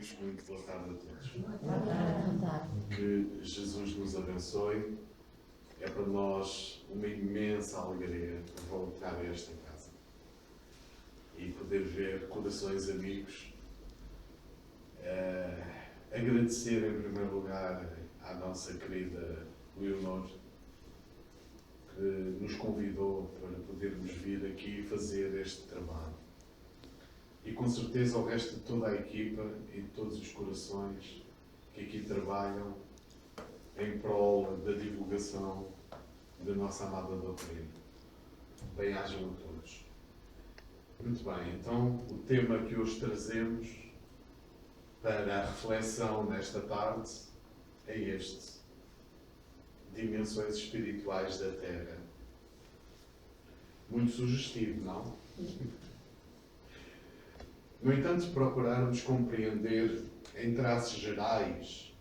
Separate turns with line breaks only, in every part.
amigos, muito boa tarde a todos.
Boa tarde.
Que Jesus nos abençoe. É para nós uma imensa alegria voltar a esta casa e poder ver corações amigos. Agradecer em primeiro lugar à nossa querida Leonor, que nos convidou para podermos vir aqui fazer este trabalho. E com certeza ao resto de toda a equipa e de todos os corações que aqui trabalham em prol da divulgação da nossa amada doutrina. Bem-ajam a todos. Muito bem, então o tema que hoje trazemos para a reflexão nesta tarde é este: dimensões espirituais da Terra. Muito sugestivo, não? No entanto, se procurarmos compreender em traços gerais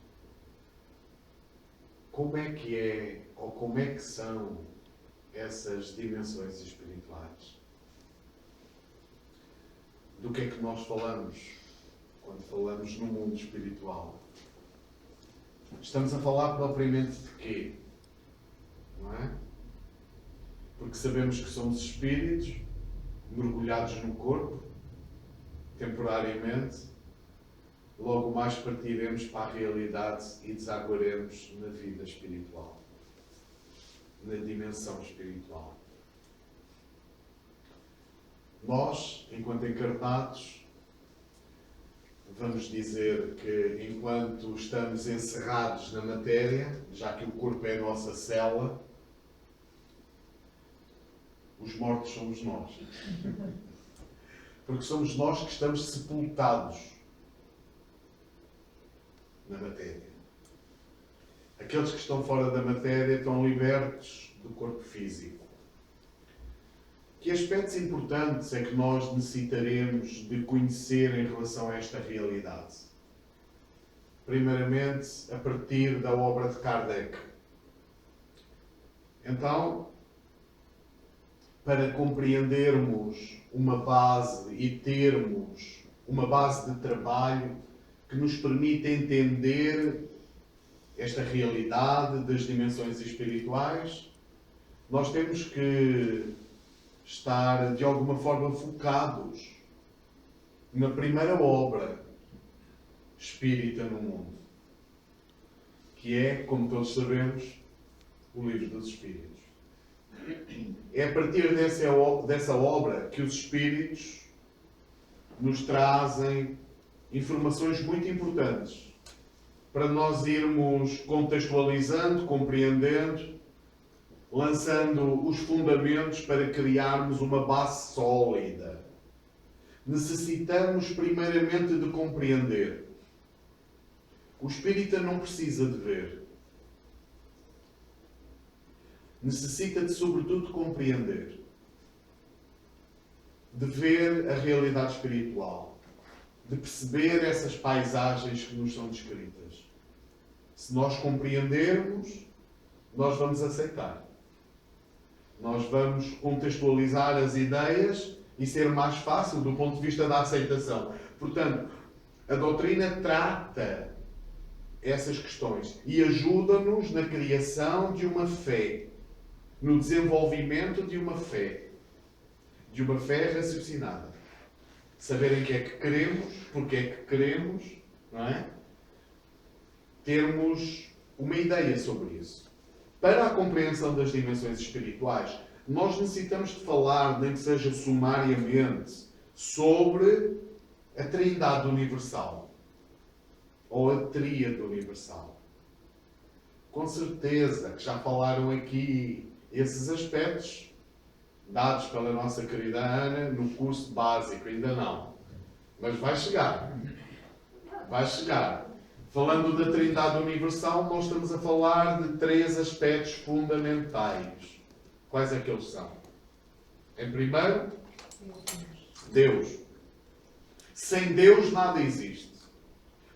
como é que é ou como é que são essas dimensões espirituais, do que é que nós falamos quando falamos no mundo espiritual? Estamos a falar propriamente de quê? Não é? Porque sabemos que somos espíritos mergulhados no corpo, temporariamente, logo mais partiremos para a realidade e desaguaremos na vida espiritual, na dimensão espiritual. Nós, enquanto encarnados, vamos dizer que enquanto estamos encerrados na matéria, já que o corpo é a nossa cela, os mortos somos nós. Porque somos nós que estamos sepultados na matéria. Aqueles que estão fora da matéria estão libertos do corpo físico. Que aspectos importantes é que nós necessitaremos de conhecer em relação a esta realidade? Primeiramente, a partir da obra de Kardec. Então, para compreendermos uma base e termos uma base de trabalho que nos permita entender esta realidade das dimensões espirituais, nós temos que estar de alguma forma focados na primeira obra espírita no mundo, que é, como todos sabemos, o Livro dos Espíritos. É a partir dessa obra que os Espíritos nos trazem informações muito importantes para nós irmos contextualizando, compreendendo, lançando os fundamentos para criarmos uma base sólida. Necessitamos primeiramente de compreender. O espírita não precisa de ver. Necessita de, sobretudo, compreender. De ver a realidade espiritual. De perceber essas paisagens que nos são descritas. Se nós compreendermos, nós vamos aceitar. Nós vamos contextualizar as ideias e ser mais fácil do ponto de vista da aceitação. Portanto, a doutrina trata essas questões e ajuda-nos na criação de uma fé, no desenvolvimento de uma fé raciocinada. Saber em que é que queremos, porque é que queremos, não é? Termos uma ideia sobre isso. Para a compreensão das dimensões espirituais, nós necessitamos de falar, nem que seja sumariamente, sobre a Trindade Universal. Ou a Tríade Universal. Com certeza que já falaram aqui esses aspectos dados pela nossa querida Ana no curso básico. Ainda não. Mas vai chegar. Vai chegar. Falando da Trindade Universal, nós estamos a falar de 3 aspectos fundamentais. Quais é que eles são? Em primeiro, Deus. Sem Deus nada existe.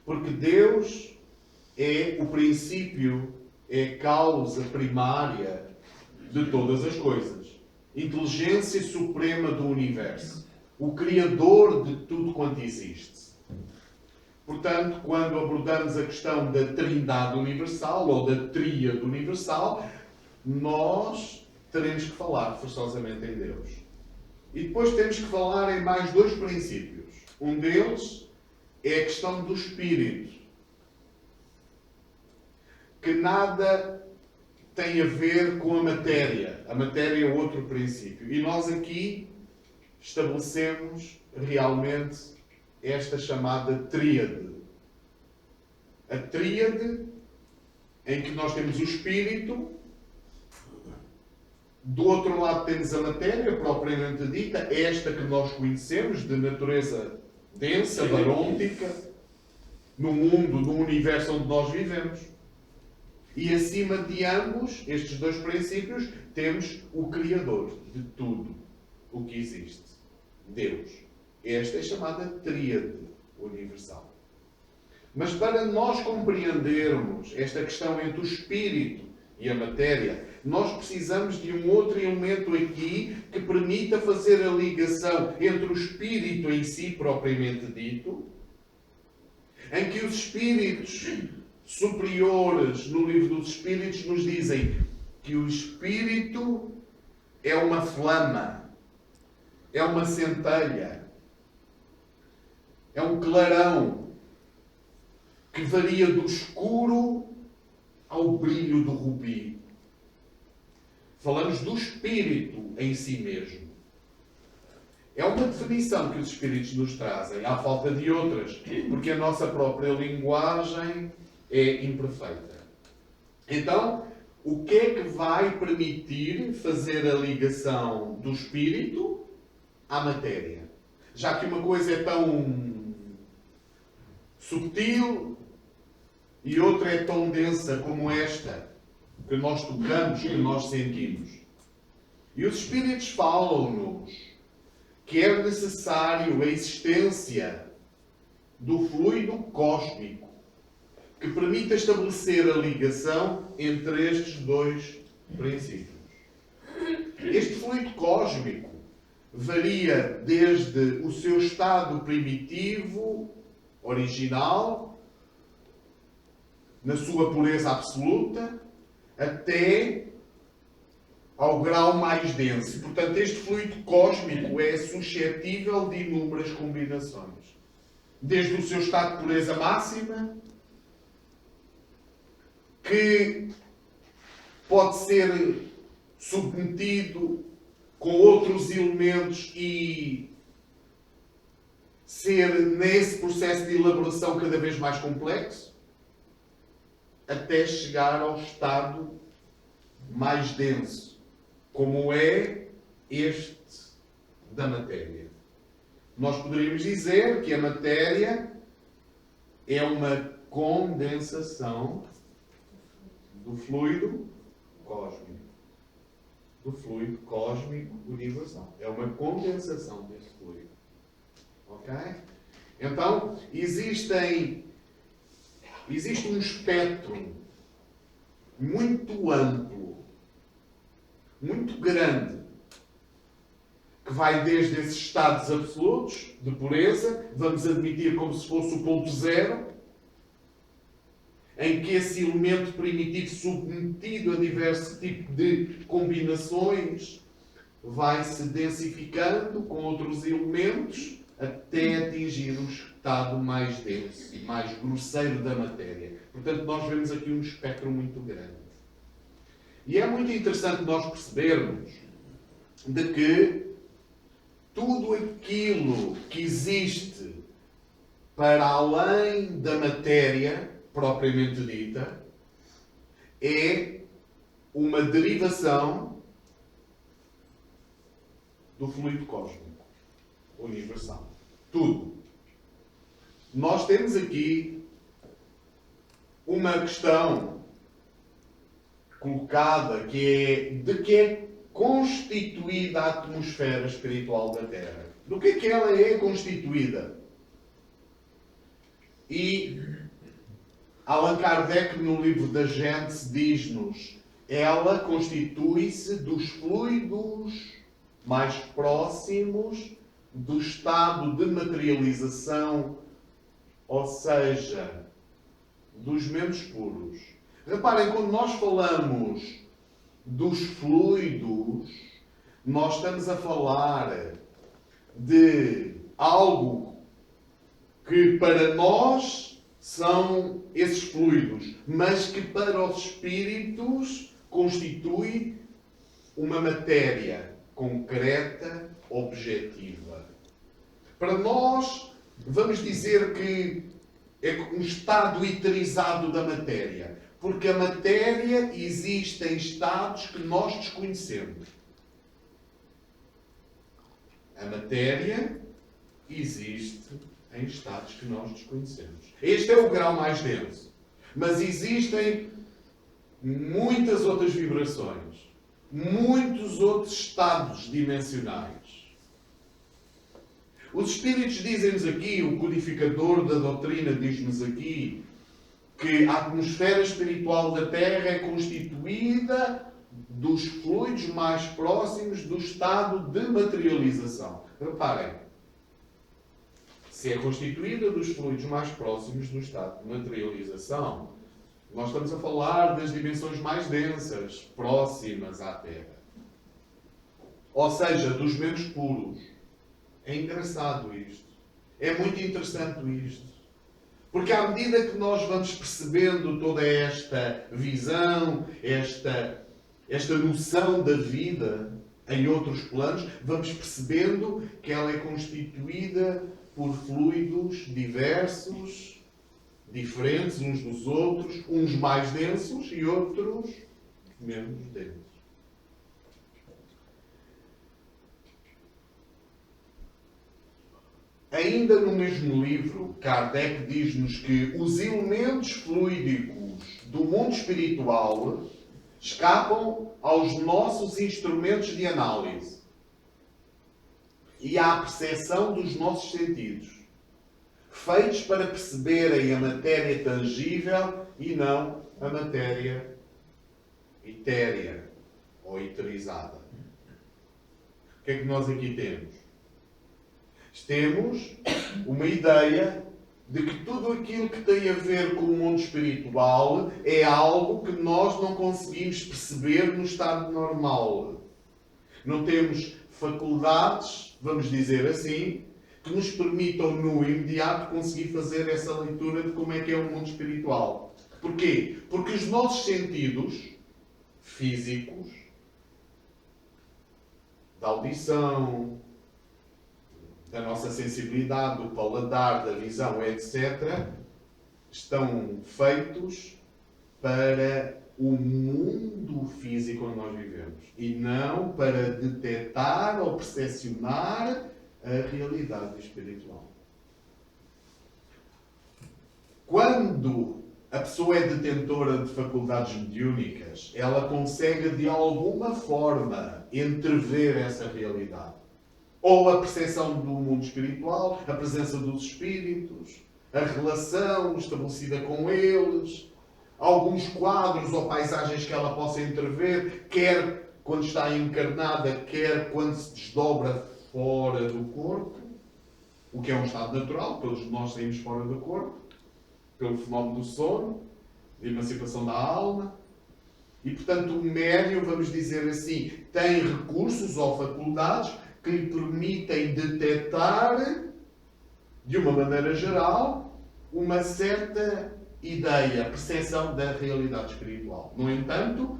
Porque Deus é o princípio, é a causa primária de todas as coisas. Inteligência suprema do universo. O Criador de tudo quanto existe. Portanto, quando abordamos a questão da Trindade Universal ou da Tríade Universal, nós teremos que falar forçosamente em Deus. E depois temos que falar em mais dois princípios. Um deles é a questão do Espírito, que nada tem a ver com a matéria. A matéria é outro princípio. E nós aqui estabelecemos realmente esta chamada tríade. A tríade em que nós temos o Espírito, do outro lado temos a matéria propriamente dita, esta que nós conhecemos, de natureza densa, barôntica, no mundo, no universo onde nós vivemos. E acima de ambos, estes dois princípios, temos o Criador de tudo o que existe. Deus. Esta é chamada tríade universal. Mas para nós compreendermos esta questão entre o Espírito e a matéria, nós precisamos de um outro elemento aqui que permita fazer a ligação entre o Espírito em si propriamente dito, em que os Espíritos superiores no livro dos Espíritos nos dizem que o Espírito é uma flama, é uma centelha, é um clarão que varia do escuro ao brilho do rubi. Falamos do Espírito em si mesmo. É uma definição que os Espíritos nos trazem, à falta de outras, porque a nossa própria linguagem é imperfeita. Então, o que é que vai permitir fazer a ligação do Espírito à matéria? Já que uma coisa é tão subtil e outra é tão densa como esta, que nós tocamos, que nós sentimos. E os Espíritos falam-nos que é necessário a existência do fluido cósmico que permita estabelecer a ligação entre estes dois princípios. Este fluido cósmico varia desde o seu estado primitivo, original, na sua pureza absoluta, até ao grau mais denso. Portanto, este fluido cósmico é suscetível de inúmeras combinações. Desde o seu estado de pureza máxima, que pode ser submetido com outros elementos e ser nesse processo de elaboração cada vez mais complexo, até chegar ao estado mais denso, como é este da matéria. Nós poderíamos dizer que a matéria é uma condensação do fluido cósmico. Do fluido cósmico universal. É uma condensação desse fluido. Ok? Então, existe um espectro muito amplo, muito grande, que vai desde esses estados absolutos de pureza, vamos admitir como se fosse o ponto zero, em que esse elemento primitivo submetido a diversos tipos de combinações vai se densificando com outros elementos até atingir o estado mais denso, mais grosseiro da matéria. Portanto, nós vemos aqui um espectro muito grande. E é muito interessante nós percebermos de que tudo aquilo que existe para além da matéria propriamente dita é uma derivação do fluido cósmico universal. Tudo. Nós temos aqui uma questão colocada que é de que é constituída a atmosfera espiritual da Terra. Do que é que ela é constituída? E Allan Kardec, no livro da Gênese, diz-nos: ela constitui-se dos fluidos mais próximos do estado de materialização ou seja, dos menos puros. Reparem, quando nós falamos dos fluidos, nós estamos a falar de algo que para nós são esses fluidos, mas que para os espíritos constitui uma matéria concreta, objetiva. Para nós, vamos dizer que é um estado eterizado da matéria, porque a matéria existe em estados que nós desconhecemos. A matéria existe em estados que nós desconhecemos. Este é o grau mais denso. Mas existem muitas outras vibrações, muitos outros estados dimensionais. Os Espíritos dizem-nos aqui, o codificador da doutrina diz-nos aqui, que a atmosfera espiritual da Terra é constituída dos fluidos mais próximos do estado de materialização. Reparem, se é constituída dos fluidos mais próximos do estado de materialização, nós estamos a falar das dimensões mais densas, próximas à Terra. Ou seja, dos menos puros. É engraçado isto. É muito interessante isto. Porque à medida que nós vamos percebendo toda esta visão, esta noção da vida em outros planos, vamos percebendo que ela é constituída por fluidos diversos, diferentes uns dos outros, uns mais densos e outros menos densos. Ainda no mesmo livro, Kardec diz-nos que os elementos fluídicos do mundo espiritual escapam aos nossos instrumentos de análise e à percepção dos nossos sentidos, feitos para perceberem a matéria tangível e não a matéria etérea ou eterizada. O que é que nós aqui temos? Temos uma ideia de que tudo aquilo que tem a ver com o mundo espiritual é algo que nós não conseguimos perceber no estado normal. Não temos faculdades, vamos dizer assim, que nos permitam no imediato conseguir fazer essa leitura de como é que é o mundo espiritual. Porquê? Porque os nossos sentidos físicos, da audição, da nossa sensibilidade, do paladar, da visão, etc., estão feitos para o mundo físico onde nós vivemos e não para detectar ou percepcionar a realidade espiritual. Quando a pessoa é detentora de faculdades mediúnicas, ela consegue de alguma forma entrever essa realidade. Ou a percepção do mundo espiritual, a presença dos espíritos, a relação estabelecida com eles, alguns quadros ou paisagens que ela possa entrever, quer quando está encarnada, quer quando se desdobra fora do corpo, o que é um estado natural, todos nós saímos fora do corpo, pelo fenómeno do sono, da emancipação da alma. E, portanto, o médium, vamos dizer assim, tem recursos ou faculdades que lhe permitem detectar, de uma maneira geral, uma certa ideia, percepção da realidade espiritual. No entanto,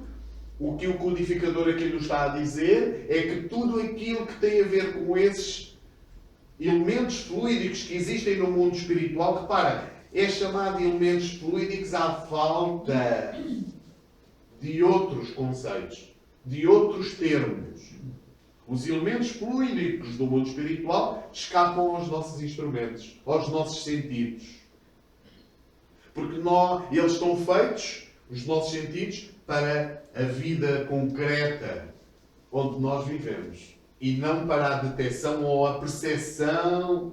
o que o codificador aqui nos está a dizer é que tudo aquilo que tem a ver com esses elementos fluídicos que existem no mundo espiritual, repara, é chamado de elementos fluídicos à falta de outros conceitos, de outros termos. Os elementos fluídicos do mundo espiritual escapam aos nossos instrumentos, aos nossos sentidos. Porque eles estão feitos, os nossos sentidos, para a vida concreta onde nós vivemos. E não para a detecção ou a percepção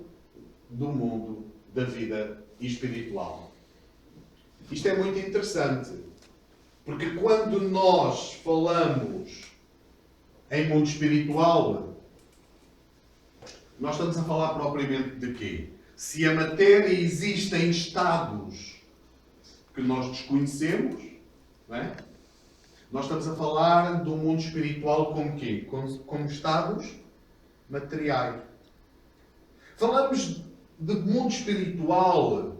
do mundo da vida espiritual. Isto é muito interessante. Porque quando nós falamos em mundo espiritual, nós estamos a falar propriamente de quê? se a matéria existe em estados que nós desconhecemos, não é? Nós estamos a falar do mundo espiritual como quê? Como estados materiais. Falamos de mundo espiritual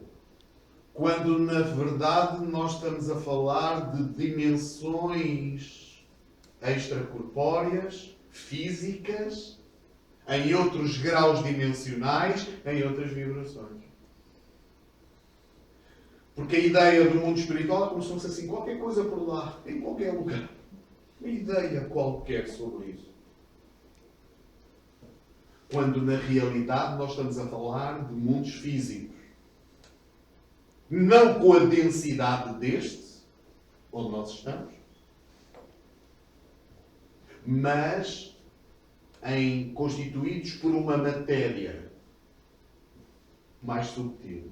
quando, na verdade, nós estamos a falar de dimensões extracorpóreas, físicas, em outros graus dimensionais, em outras vibrações. Porque a ideia do mundo espiritual é como se fosse assim, qualquer coisa por lá, em qualquer lugar. Uma ideia qualquer sobre isso. Quando, na realidade, nós estamos a falar de mundos físicos. Não com a densidade deste, onde nós estamos, mas constituídos por uma matéria mais subtil.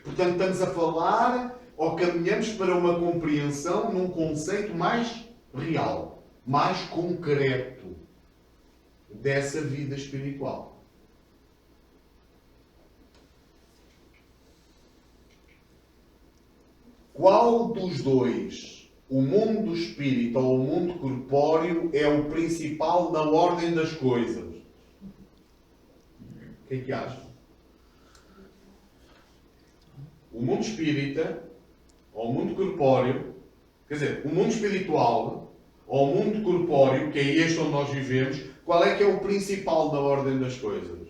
Portanto, estamos a falar ou caminhamos para uma compreensão num conceito mais real, mais concreto dessa vida espiritual. Qual dos dois, o mundo do espírito ou o mundo corpóreo, é o principal na ordem das coisas? O que é que acham? O mundo espírita, ou o mundo corpóreo, quer dizer, o mundo espiritual, ou o mundo corpóreo, que é este onde nós vivemos, qual é que é o principal na ordem das coisas?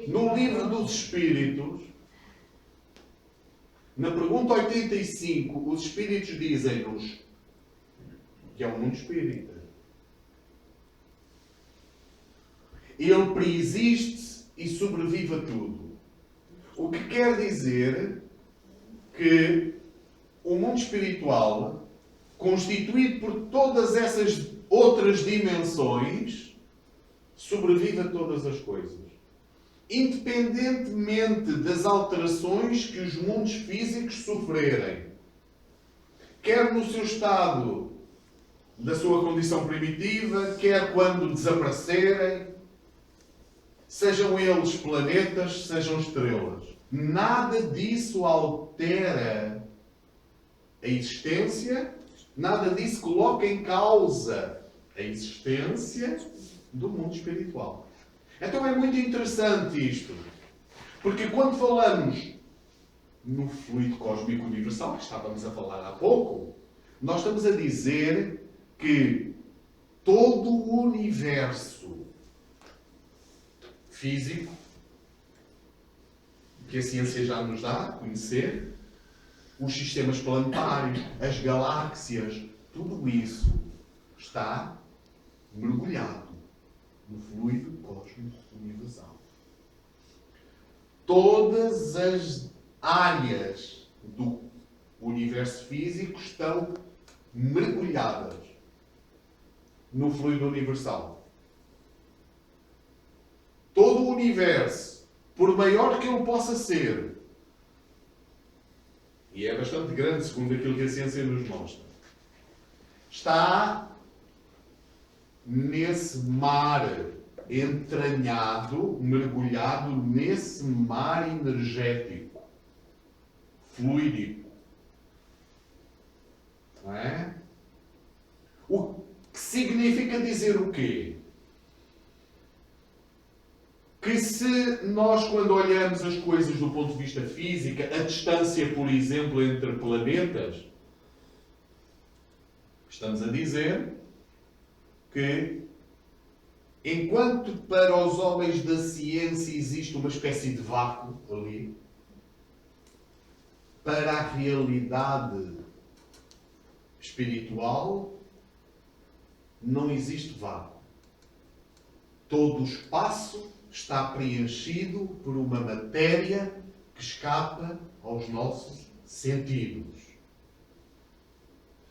No livro dos Espíritos, na pergunta 85, os Espíritos dizem-nos que é o mundo espírita. Ele preexiste e sobrevive a tudo. O que quer dizer que o mundo espiritual, constituído por todas essas outras dimensões, sobrevive a todas as coisas. Independentemente das alterações que os mundos físicos sofrerem. Quer no seu estado da sua condição primitiva, quer quando desaparecerem, sejam eles planetas, sejam estrelas. Nada disso altera a existência, nada disso coloca em causa a existência do mundo espiritual. Então é muito interessante isto, porque quando falamos no fluido cósmico universal, que estávamos a falar há pouco, nós estamos a dizer que todo o universo físico, que a ciência já nos dá a conhecer, os sistemas planetários, as galáxias, tudo isso está mergulhado no fluido cósmico universal. Todas as áreas do universo físico estão mergulhadas no fluido universal. Todo o universo, por maior que ele possa ser, e é bastante grande segundo aquilo que a ciência nos mostra, está nesse mar entranhado, mergulhado nesse mar energético, fluídico. Não é? O que significa dizer o quê? Que se nós, quando olhamos as coisas do ponto de vista físico, a distância, por exemplo, entre planetas, estamos a dizer que, enquanto para os homens da ciência existe uma espécie de vácuo ali, para a realidade espiritual não existe vácuo. Todo o espaço está preenchido por uma matéria que escapa aos nossos sentidos.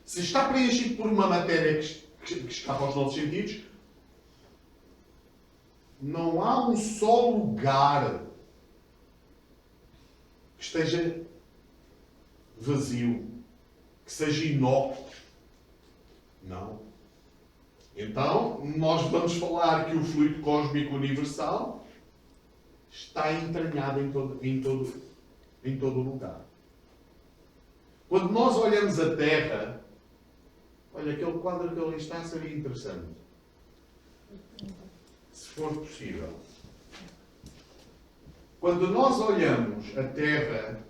Se está preenchido por uma matéria que escapa aos nossos sentidos, não há um só lugar que esteja vazio, que seja inócuo. Não. Então, nós vamos falar que o fluido cósmico universal está entranhada em todo lugar. Quando nós olhamos a Terra, olha, aquele quadro que ali está seria interessante. Se for possível. Quando nós olhamos a Terra,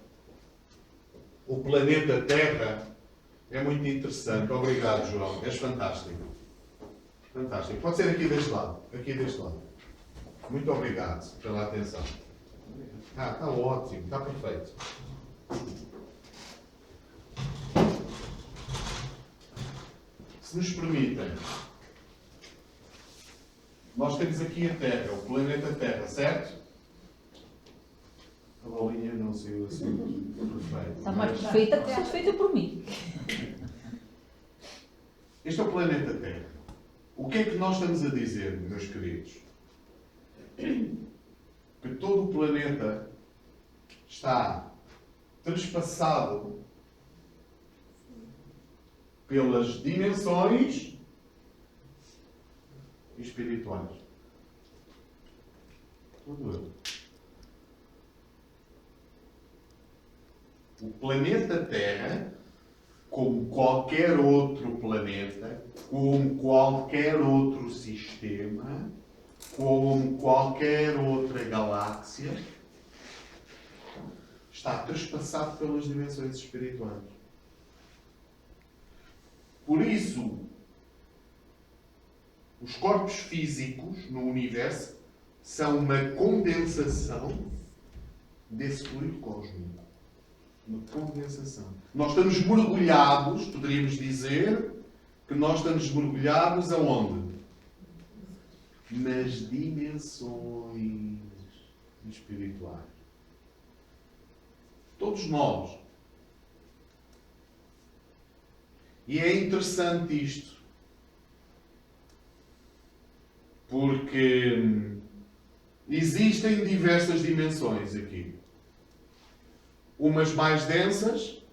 o planeta Terra, é muito interessante. Obrigado, João. És fantástico. Fantástico. Pode ser aqui deste lado. Aqui deste lado. Muito obrigado pela atenção. Está ótimo. Está perfeito. Se nos permitem, nós temos aqui a Terra, o planeta Terra, certo? A bolinha não saiu assim. Perfeito.
Está mais perfeita que fosse feita por mim.
Este é o planeta Terra. O que é que nós estamos a dizer, meus queridos? Que todo o planeta está trespassado pelas dimensões espirituais. Tudo. O planeta Terra, como qualquer outro planeta, como qualquer outro sistema, como qualquer outra galáxia, está trespassado pelas dimensões espirituais. Por isso, os corpos físicos no universo são uma condensação desse fluido cósmico. Uma condensação. Nós estamos mergulhados, poderíamos dizer, que nós estamos mergulhados aonde? Nas dimensões espirituais. Todos nós. E é interessante isto. Porque existem diversas dimensões aqui. Umas mais densas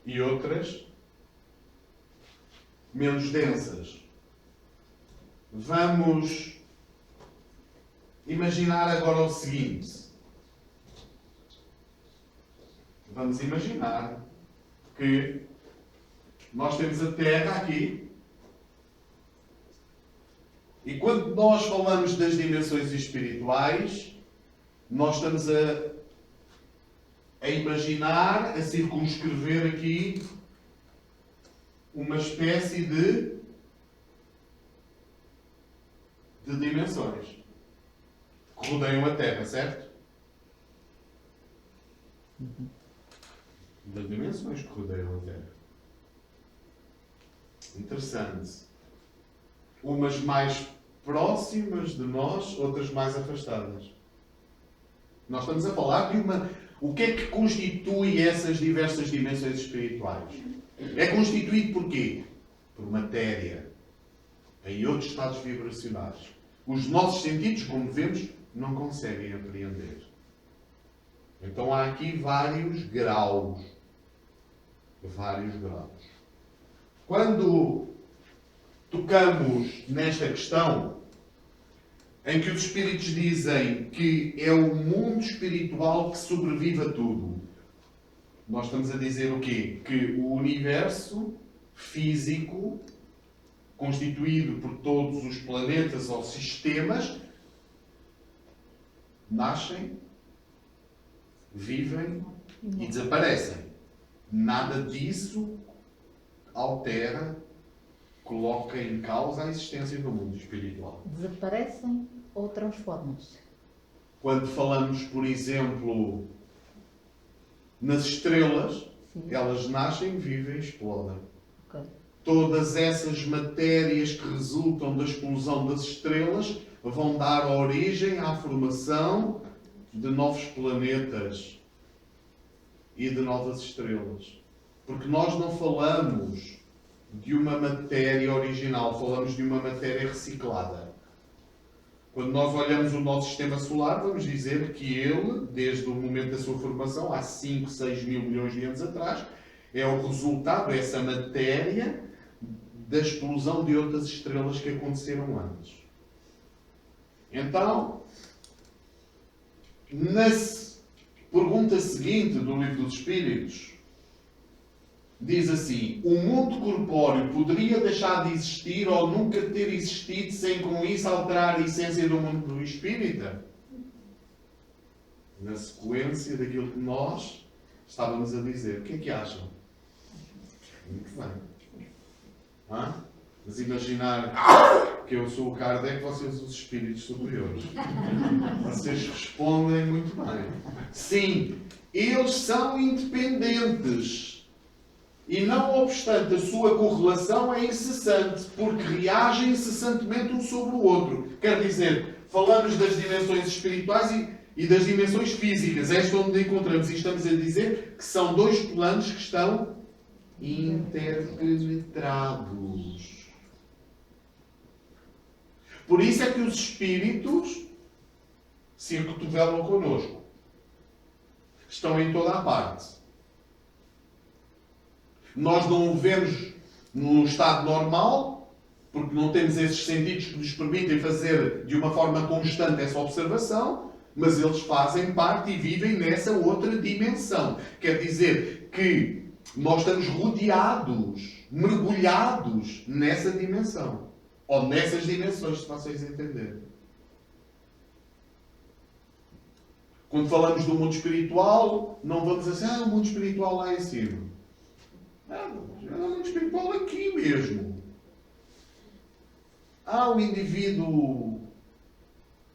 e outras menos densas. Vamos imaginar agora o seguinte. Vamos imaginar que nós temos a Terra aqui. E quando nós falamos das dimensões espirituais, nós estamos a imaginar, a circunscrever aqui uma espécie de dimensões que rodeiam a Terra, certo? Das dimensões que rodeiam a Terra. Interessante. Umas mais próximas de nós, outras mais afastadas. Nós estamos a falar de uma... O que é que constitui essas diversas dimensões espirituais? É constituído por quê? Por matéria. Em outros estados vibracionais. Os nossos sentidos, como vemos, não conseguem apreender. Então há aqui vários graus. Vários graus. Quando tocamos nesta questão, em que os Espíritos dizem que é o mundo espiritual que sobrevive a tudo. Nós estamos a dizer o quê? Que o universo físico, constituído por todos os planetas ou sistemas, nascem, vivem e desaparecem. Nada disso altera, coloca em causa a existência do mundo espiritual.
Desaparecem ou transformam-se?
Quando falamos, por exemplo, nas estrelas,
Sim.
elas nascem, vivem e explodem.
Okay.
Todas essas matérias que resultam da explosão das estrelas vão dar origem à formação de novos planetas e de novas estrelas. Porque nós não falamos de uma matéria original, falamos de uma matéria reciclada. Quando nós olhamos o nosso sistema solar, vamos dizer que ele, desde o momento da sua formação, há 5, 6 mil milhões de anos atrás, é o resultado, essa matéria, da explosão de outras estrelas que aconteceram antes. Então, na pergunta seguinte do Livro dos Espíritos, diz assim: o mundo corpóreo poderia deixar de existir ou nunca ter existido sem com isso alterar a essência do mundo do espírita? Na sequência daquilo que nós estávamos a dizer. O que é que acham? Muito bem. Hã? Mas imaginar que eu sou o Kardec, vocês os espíritos superiores. Vocês respondem muito bem. Sim, eles são independentes. E não obstante, a sua correlação é incessante, porque reagem incessantemente um sobre o outro. Quer dizer, falamos das dimensões espirituais e das dimensões físicas. Esta onde encontramos e estamos a dizer que são dois planos que estão interpenetrados. Por isso é que os espíritos se acotovelam connosco. Estão em toda a parte. Nós não o vemos no estado normal, porque não temos esses sentidos que nos permitem fazer de uma forma constante essa observação, mas eles fazem parte e vivem nessa outra dimensão. Quer dizer que nós estamos rodeados, mergulhados nessa dimensão. Ou nessas dimensões, se vocês entenderem. Quando falamos do mundo espiritual, não vamos dizer assim, o mundo espiritual lá em cima. O mundo espiritual aqui mesmo. O indivíduo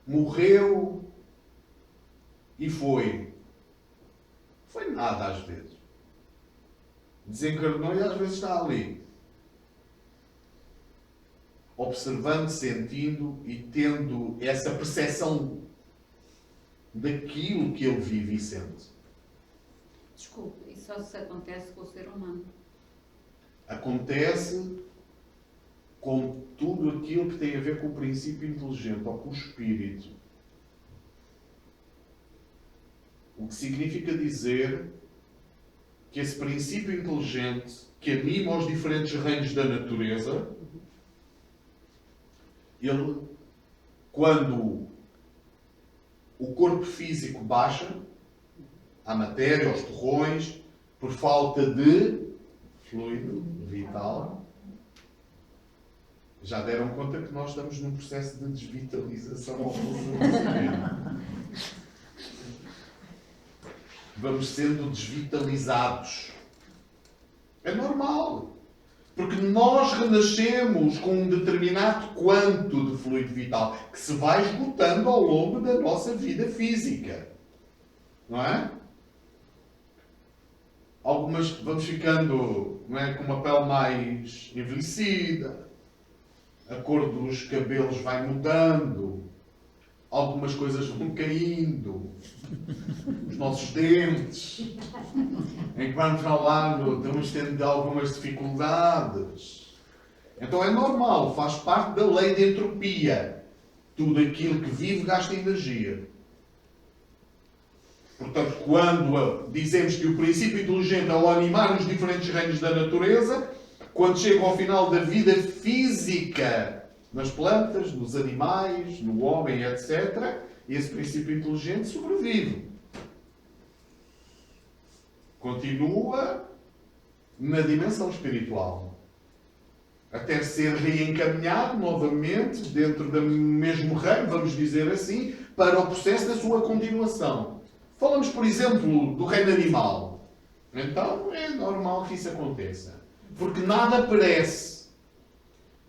morreu e foi. Foi nada às vezes. Desencarnou e às vezes está ali. Observando, sentindo e tendo essa percepção daquilo que ele vive e sente.
Desculpe, isso só se acontece com o ser humano.
Acontece com tudo aquilo que tem a ver com o princípio inteligente ou com o espírito. O que significa dizer que esse princípio inteligente que anima os diferentes reinos da natureza, ele, quando o corpo físico baixa, a matéria, aos torrões, por falta de fluido vital, já deram conta que nós estamos num processo de desvitalização ao funcionamento. Vamos sendo desvitalizados. É normal. Porque nós renascemos com um determinado quanto de fluido vital que se vai esgotando ao longo da nossa vida física. Não é? Algumas vamos ficando, não é, com uma pele mais envelhecida, a cor dos cabelos vai mudando, algumas coisas vão caindo, os nossos dentes, em que vamos falando, estamos tendo algumas dificuldades. Então é normal, faz parte da lei de entropia. Tudo aquilo que vive gasta energia. Portanto, quando dizemos que o princípio inteligente, ao animar os diferentes reinos da natureza, quando chega ao final da vida física, nas plantas, nos animais, no homem, etc., esse princípio inteligente sobrevive. Continua na dimensão espiritual. Até ser reencaminhado novamente dentro do mesmo reino, vamos dizer assim, para o processo da sua continuação. Falamos, por exemplo, do reino animal. Então é normal que isso aconteça. Porque nada perece.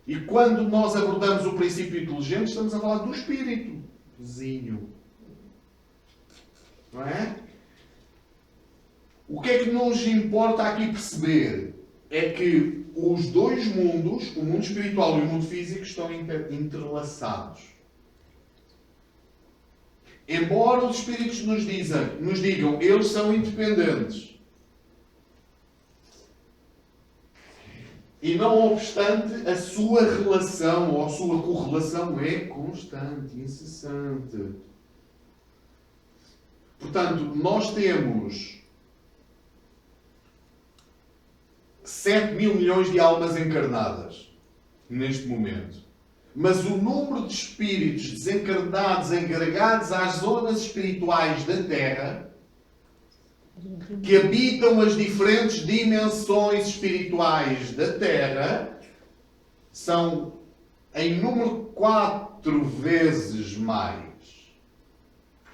E quando nós abordamos o princípio inteligente, estamos a falar do espírito. Vizinho. Não é? O que é que nos importa aqui perceber? É que os dois mundos, o mundo espiritual e o mundo físico, estão entrelaçados. Embora os espíritos nos digam, eles são independentes. E não obstante, a sua relação ou a sua correlação é constante, incessante. Portanto, nós temos 7 mil milhões de almas encarnadas neste momento. Mas o número de espíritos desencarnados agregados às zonas espirituais da Terra, que habitam as diferentes dimensões espirituais da Terra, são em número 4 vezes mais.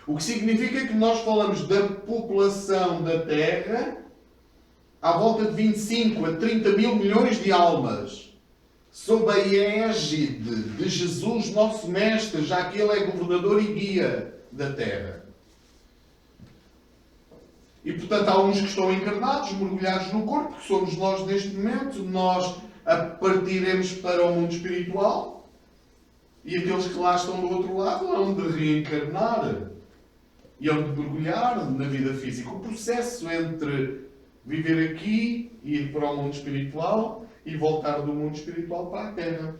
O que significa que nós falamos da população da Terra à volta de 25 a 30 mil milhões de almas, sob a égide de Jesus, nosso Mestre, já que Ele é governador e guia da Terra. E, portanto, há uns que estão encarnados, mergulhados no corpo, que somos nós neste momento. Nós partiremos para o mundo espiritual. E aqueles que lá estão do outro lado hão de reencarnar. E hão de mergulhar na vida física. O processo entre viver aqui, ir para o mundo espiritual e voltar do mundo espiritual para a Terra.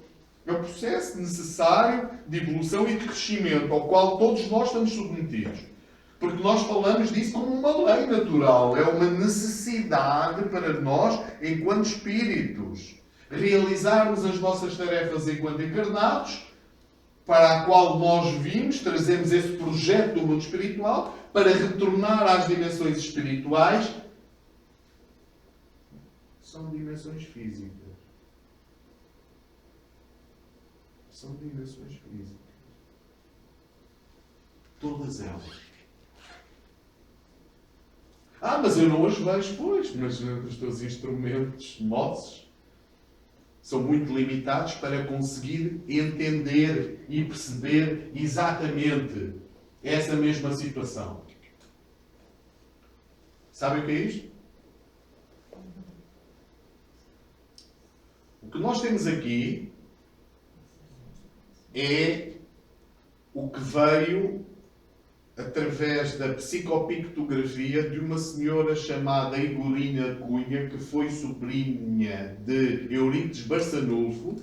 É um processo necessário de evolução e de crescimento, ao qual todos nós estamos submetidos. Porque nós falamos disso como uma lei natural. É uma necessidade para nós, enquanto espíritos, realizarmos as nossas tarefas enquanto encarnados, para a qual nós vimos, trazemos esse projeto do mundo espiritual, para retornar às dimensões espirituais. São dimensões físicas. São dimensões físicas. Todas elas. Mas eu não as vejo, pois. Mas os teus instrumentos nossos são muito limitados para conseguir entender e perceber exatamente essa mesma situação. Sabem o que é isto? O que nós temos aqui é o que veio através da psicopictografia de uma senhora chamada Igorina Cunha, que foi sobrinha de Euripides Barçanufo,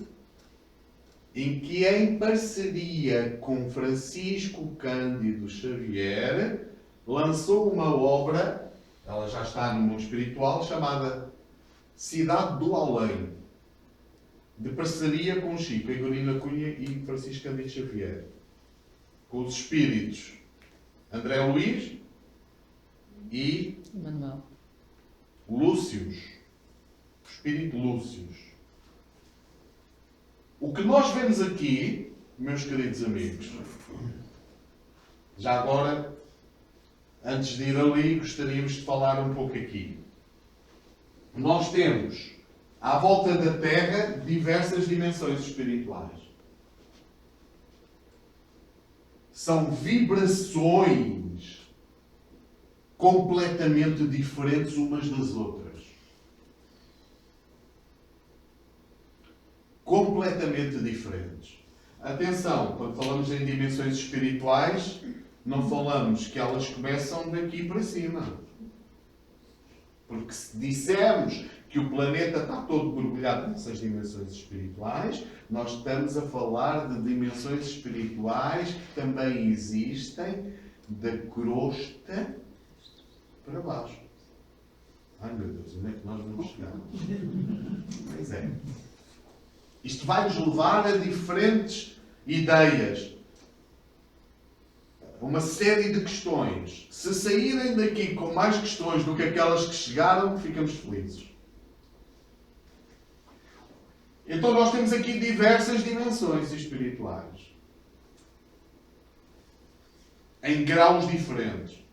em que, em parceria com Francisco Cândido Xavier, lançou uma obra, ela já está no mundo espiritual, chamada Cidade do Além, de parceria com Chico, Igorina Cunha e Francisco Cândido Xavier, com os espíritos André Luís e
Manuel.
Lúcius, o espírito Lúcius. O que nós vemos aqui, meus queridos amigos, já agora, antes de ir ali, gostaríamos de falar um pouco aqui. Nós temos, à volta da Terra, diversas dimensões espirituais. São vibrações completamente diferentes umas das outras. Completamente diferentes. Atenção, quando falamos em dimensões espirituais, não falamos que elas começam daqui para cima. Porque se dissermos que o planeta está todo mergulhado nessas dimensões espirituais, nós estamos a falar de dimensões espirituais que também existem da crosta para baixo. Ai meu Deus, onde é que nós vamos chegar? Pois é. Isto vai nos levar a diferentes ideias. Uma série de questões. Se saírem daqui com mais questões do que aquelas que chegaram, ficamos felizes. Então nós temos aqui diversas dimensões espirituais. Em graus diferentes.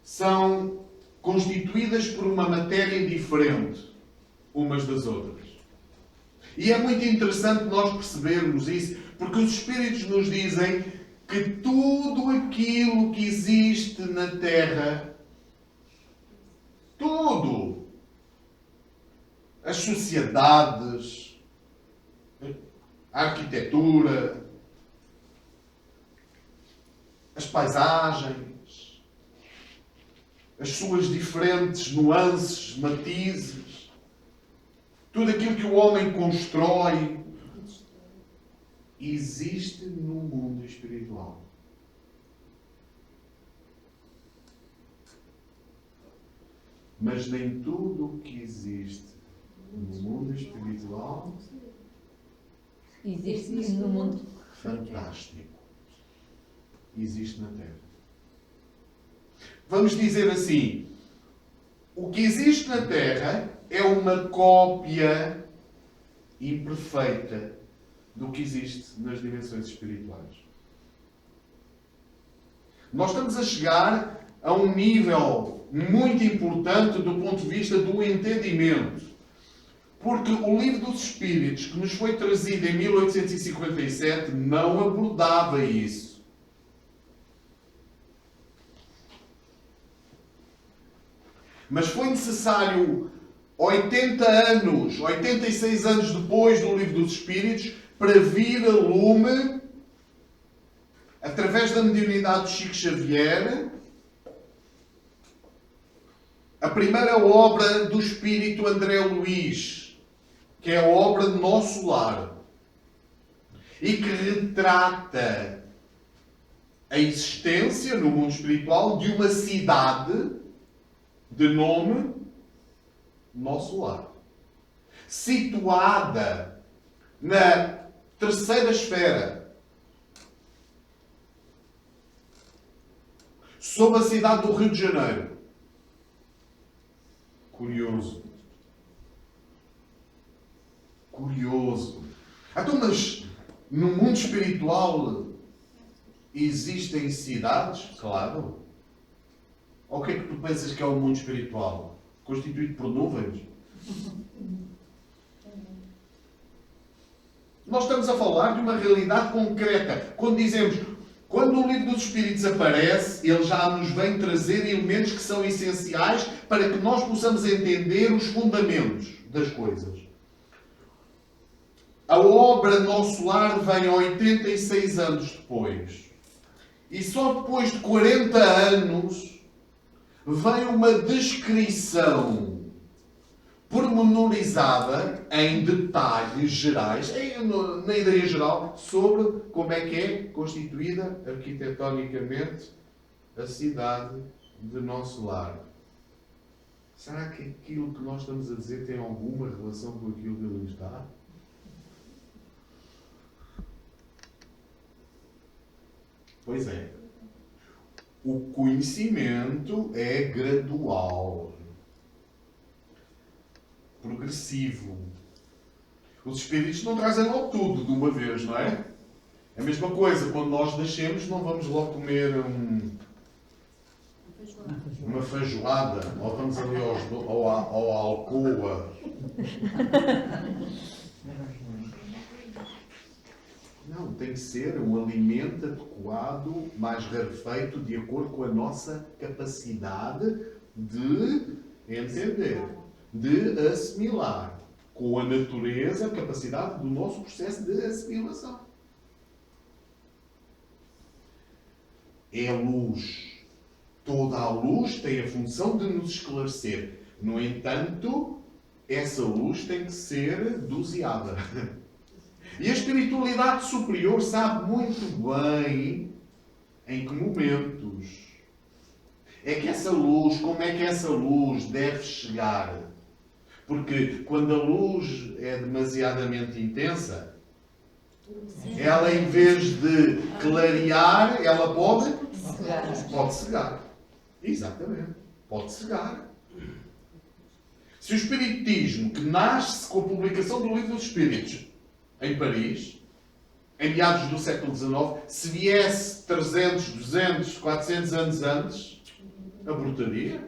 São constituídas por uma matéria diferente umas das outras. E é muito interessante nós percebermos isso, porque os Espíritos nos dizem que tudo aquilo que existe na Terra, tudo, as sociedades, a arquitetura, as paisagens, as suas diferentes nuances, matizes, tudo aquilo que o homem constrói, existe no mundo espiritual. Mas nem tudo o que existe no mundo espiritual
Existe no mundo.
Fantástico. Existe na Terra. Vamos dizer assim, o que existe na Terra é uma cópia imperfeita do que existe nas dimensões espirituais. Nós estamos a chegar a um nível muito importante do ponto de vista do entendimento. Porque o Livro dos Espíritos, que nos foi trazido em 1857, não abordava isso. Mas foi necessário 80 anos, 86 anos depois do Livro dos Espíritos, para vir a lume, através da mediunidade de Chico Xavier, a primeira obra do Espírito André Luís, que é a obra Nosso Lar, e que retrata a existência no mundo espiritual de uma cidade de nome Nosso Lar, situada na terceira esfera, sob a cidade do Rio de Janeiro. Curioso. Curioso. Então, mas no mundo espiritual existem cidades? Claro. Ou o que é que tu pensas que é o mundo espiritual? Constituído por nuvens? Nós estamos a falar de uma realidade concreta. Quando o Livro dos Espíritos aparece, ele já nos vem trazer elementos que são essenciais para que nós possamos entender os fundamentos das coisas. A obra Nosso Lar vem 86 anos depois. E só depois de 40 anos vem uma descrição pormenorizada em detalhes gerais, na ideia geral, sobre como é que é constituída arquitetonicamente a cidade de Nosso Lar. Será que aquilo que nós estamos a dizer tem alguma relação com aquilo que ali está? Pois é. O conhecimento é gradual, progressivo. Os espíritos não trazem logo tudo de uma vez, não é? É a mesma coisa, quando nós nascemos não vamos logo comer uma feijoada, ou vamos ali ao Alcoa. Não, tem que ser um alimento adequado, mais rarefeito, de acordo com a nossa capacidade de entender, de assimilar, com a natureza, a capacidade do nosso processo de assimilação. É a luz. Toda a luz tem a função de nos esclarecer. No entanto, essa luz tem que ser doseada. E a espiritualidade superior sabe muito bem em que momentos é que essa luz, como é que essa luz deve chegar. Porque quando a luz é demasiadamente intensa, ela em vez de clarear, ela pode cegar. Exatamente. Pode cegar. Se o Espiritismo, que nasce com a publicação do Livro dos Espíritos, em Paris, em meados do século XIX, se viesse 300, 200, 400 anos antes, abortaria.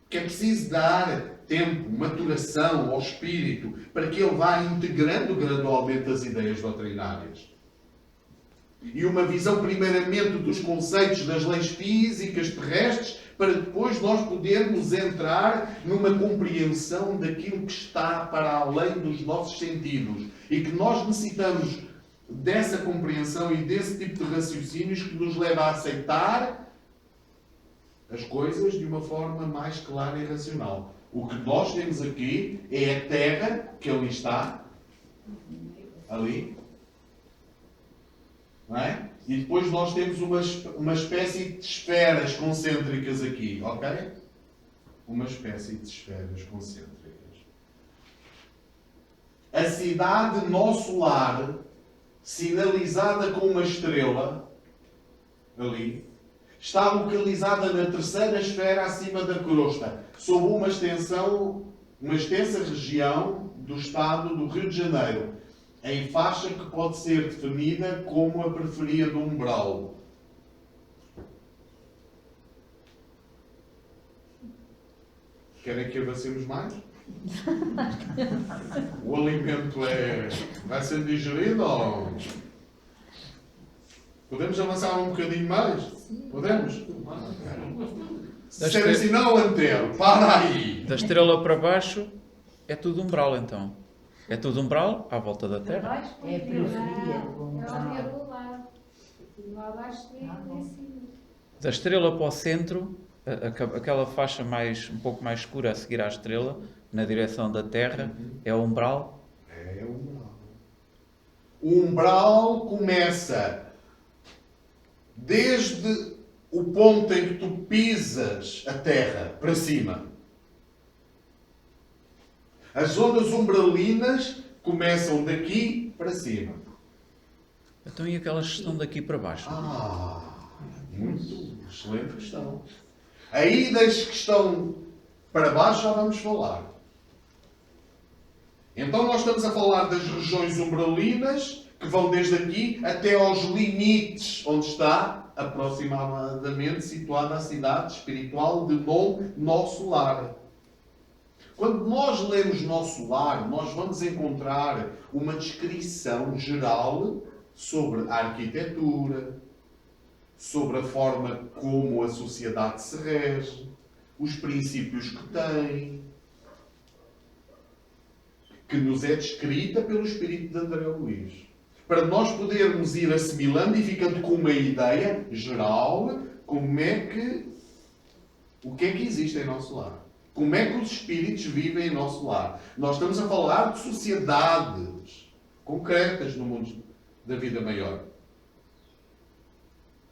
Que é preciso dar tempo, maturação ao espírito, para que ele vá integrando gradualmente as ideias doutrinárias. E uma visão, primeiramente, dos conceitos das leis físicas terrestres, para depois nós podermos entrar numa compreensão daquilo que está para além dos nossos sentidos. E que nós necessitamos dessa compreensão e desse tipo de raciocínios que nos leva a aceitar as coisas de uma forma mais clara e racional. O que nós temos aqui é a Terra, que ali está, ali, não é? E depois nós temos uma espécie de esferas concêntricas aqui, ok? Uma espécie de esferas concêntricas. A A cidade nosso lar, sinalizada com uma estrela, ali, está localizada na terceira esfera acima da crosta, sob uma extensa região do estado do Rio de Janeiro, em faixa que pode ser definida como a periferia do umbral. Querem que avancemos mais? O alimento vai ser digerido ou... Podemos avançar um bocadinho mais? Podemos? Se disserem assim, não, Antero, para aí.
Da estrela para baixo é tudo umbral, então. É tudo umbral à volta da Terra.
É a periferia do
umbral. Lá abaixo e em cima.
Da estrela para o centro, aquela faixa um pouco mais escura a seguir à estrela, na direção da Terra, é o umbral.
É o umbral. O umbral começa desde o ponto em que tu pisas a terra para cima. As ondas umbralinas começam daqui para cima.
Então e aquelas que estão daqui para baixo?
Muito excelente questão. Aí das que estão para baixo já vamos falar. Então nós estamos a falar das regiões umbralinas que vão desde aqui até aos limites onde está aproximadamente situada a cidade espiritual de Nosso Lar. Quando nós lemos Nosso Lar, nós vamos encontrar uma descrição geral sobre a arquitetura, sobre a forma como a sociedade se rege, os princípios que tem, que nos é descrita pelo espírito de André Luís. Para nós podermos ir assimilando e ficando com uma ideia geral o que é que existe em nosso lar. Como é que os espíritos vivem em nosso lar. Nós estamos a falar de sociedades concretas no mundo da vida maior.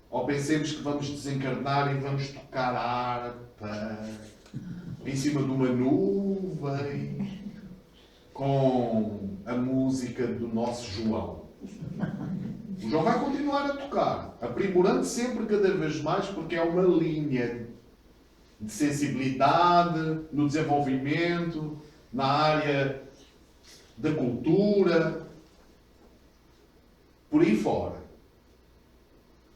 Ou pensemos que vamos desencarnar e vamos tocar harpa em cima de uma nuvem com a música do nosso João. O João vai continuar a tocar, aprimorando sempre cada vez mais, porque é uma linha de sensibilidade no desenvolvimento, na área da cultura, por aí fora.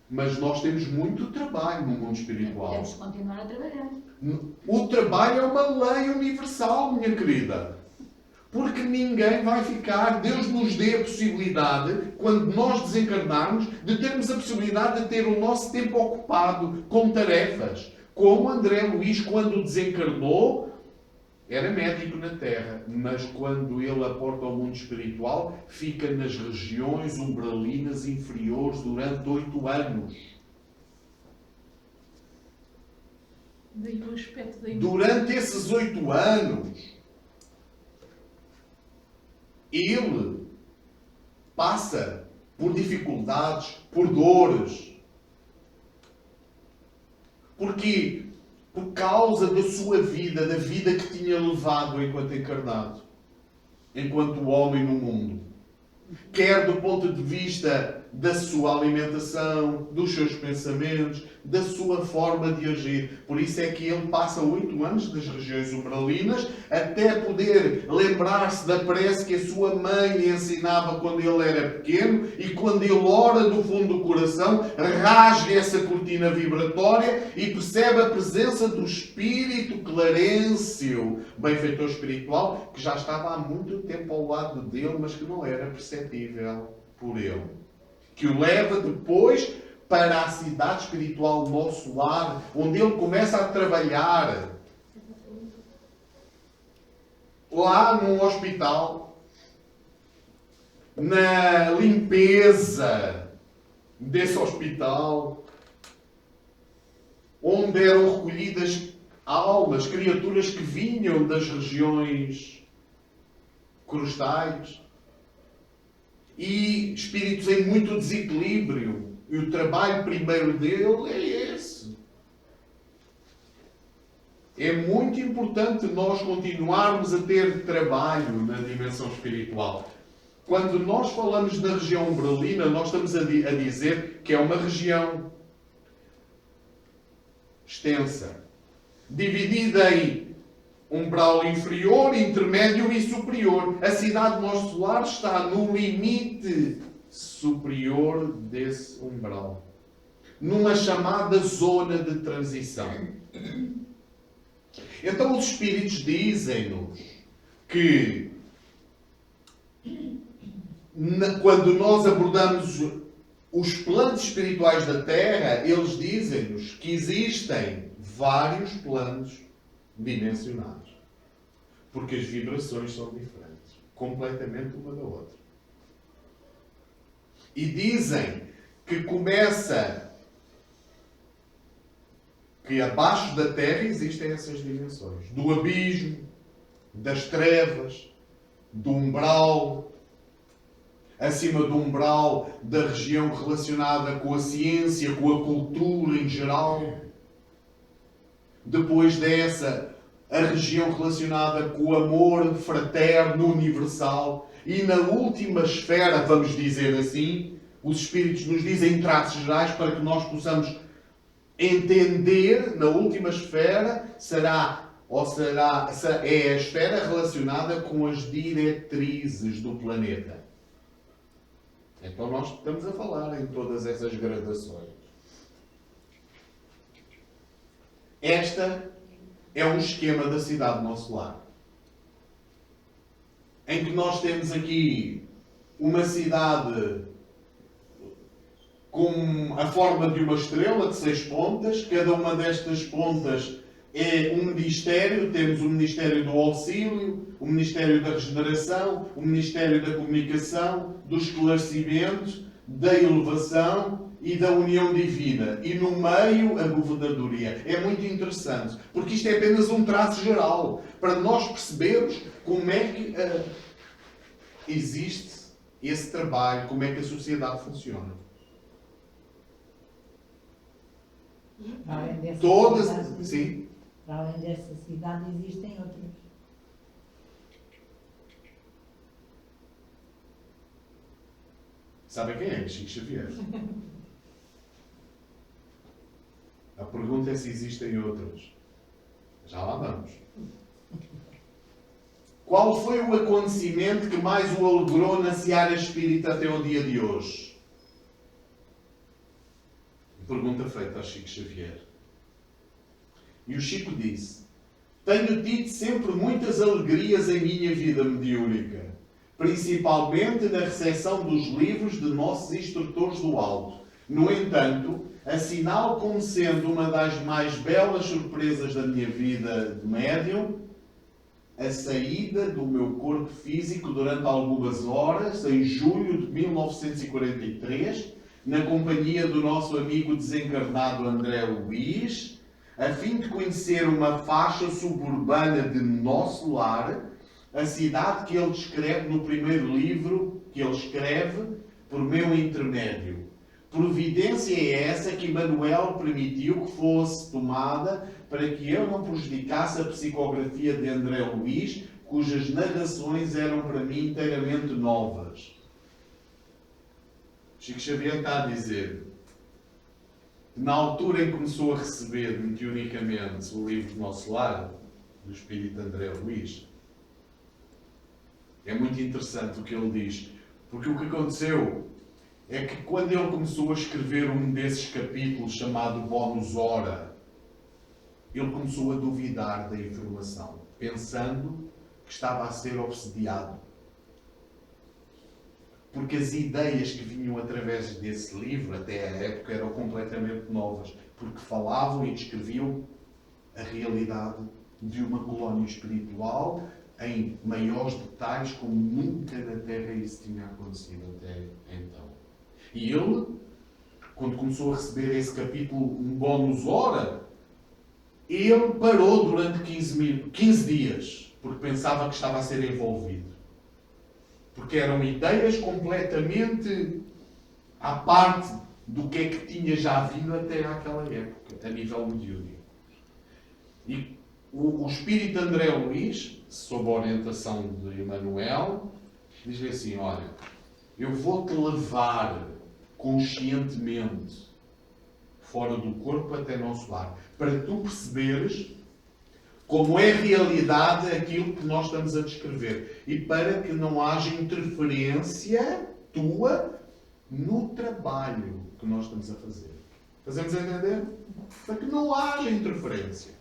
Mas nós temos muito trabalho no mundo espiritual.
Temos que continuar a trabalhar.
O trabalho é uma lei universal, minha querida. Porque ninguém vai ficar, Deus nos dê a possibilidade, quando nós desencarnarmos, de termos a possibilidade de ter o nosso tempo ocupado com tarefas. Como André Luís, quando desencarnou, era médico na Terra, mas quando ele aporta ao mundo espiritual, fica nas regiões umbralinas inferiores durante 8 anos.
Daí o aspecto da
Durante esses 8 anos, ele passa por dificuldades, por dores. Porquê? Por causa da sua vida, da vida que tinha levado enquanto encarnado, enquanto homem no mundo. Quer do ponto de vista da sua alimentação, dos seus pensamentos, da sua forma de agir. Por isso é que ele passa 8 anos nas regiões umbralinas até poder lembrar-se da prece que a sua mãe lhe ensinava quando ele era pequeno, e quando ele ora do fundo do coração, rasga essa cortina vibratória e percebe a presença do Espírito Clarencio, benfeitor espiritual, que já estava há muito tempo ao lado dele, mas que não era perceptível por ele. Que o leva depois para a cidade espiritual Nosso Lar, onde ele começa a trabalhar lá num hospital, na limpeza desse hospital, onde eram recolhidas almas, criaturas que vinham das regiões crustais, e espíritos em muito desequilíbrio. E o trabalho primeiro dele é esse. É muito importante nós continuarmos a ter trabalho na dimensão espiritual. Quando nós falamos da região umbralina, nós estamos a dizer que é uma região extensa, dividida em umbral inferior, intermédio e superior. A cidade nosso lar está no limite superior desse umbral, numa chamada zona de transição. Então os Espíritos dizem-nos que quando nós abordamos os planos espirituais da Terra, eles dizem-nos que existem vários planos dimensionais. Porque as vibrações são diferentes, completamente uma da outra. E dizem que que abaixo da Terra existem essas dimensões. Do abismo, das trevas, do umbral, acima do umbral da região relacionada com a ciência, com a cultura em geral. Depois dessa, a região relacionada com o amor fraterno, universal. E na última esfera, vamos dizer assim, os Espíritos nos dizem traços gerais para que nós possamos entender, na última esfera, é a esfera relacionada com as diretrizes do planeta. Então nós estamos a falar em todas essas gradações. Esta é um esquema da cidade nosso lar. Em que nós temos aqui uma cidade com a forma de uma estrela de 6 pontas. Cada uma destas pontas é um ministério. Temos o Ministério do Auxílio, o Ministério da Regeneração, o Ministério da Comunicação, do Esclarecimento, da Elevação e da União Divina. E no meio, a Governadoria. É muito interessante, porque isto é apenas um traço geral, para nós percebermos como é que existe esse trabalho, como é que a sociedade funciona.
Para além dessa
Todas,
cidade,
sim.
para além dessa cidade existem outras.
Sabem quem é? Chico Xavier. A pergunta é se existem outras. Já lá vamos. Qual foi o acontecimento que mais o alegrou na seara espírita até o dia de hoje? Pergunta feita ao Chico Xavier. E o Chico disse: tenho tido sempre muitas alegrias em minha vida mediúnica, principalmente na recepção dos livros de nossos instrutores do alto. No entanto, assinalo como sendo uma das mais belas surpresas da minha vida de médium a saída do meu corpo físico durante algumas horas, em julho de 1943, na companhia do nosso amigo desencarnado André Luís, a fim de conhecer uma faixa suburbana de nosso lar, a cidade que ele descreve no primeiro livro que ele escreve, por meu intermédio. Providência é essa que Manuel permitiu que fosse tomada para que eu não prejudicasse a psicografia de André Luís, cujas narrações eram para mim inteiramente novas. Chico Xavier está a dizer que na altura em que começou a receber meteoricamente o livro do Nosso Lar, do Espírito André Luís, é muito interessante o que ele diz, porque o que aconteceu é que quando ele começou a escrever um desses capítulos chamado Bónus Hora, ele começou a duvidar da informação, pensando que estava a ser obsediado. Porque as ideias que vinham através desse livro, até à época, eram completamente novas, porque falavam e descreviam a realidade de uma colónia espiritual em maiores detalhes, como nunca na Terra isso tinha acontecido até então. E ele, quando começou a receber esse capítulo, um bónus hora, ele parou durante 15 dias, porque pensava que estava a ser envolvido. Porque eram ideias completamente à parte do que é que tinha já havido até àquela época, a nível mediúnico. E o espírito André Luís, sob a orientação de Emmanuel, diz-lhe assim: olha, eu vou-te levar conscientemente fora do corpo até nosso lar, para tu perceberes como é realidade aquilo que nós estamos a descrever e para que não haja interferência tua no trabalho que nós estamos a fazer. Fazemos entender? Para que não haja interferência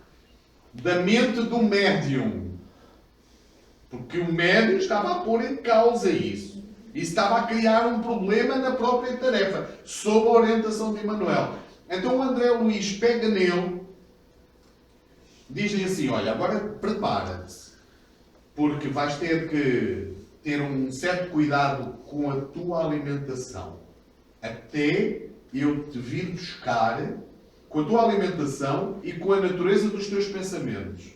da mente do médium. Porque o médium estava a pôr em causa isso. E estava a criar um problema na própria tarefa, sob a orientação de Emmanuel. Então o André Luís pega nele, diz-lhe assim: olha, agora prepara-te, porque vais ter que ter um certo cuidado com a tua alimentação, até eu te vir buscar com a tua alimentação e com a natureza dos teus pensamentos.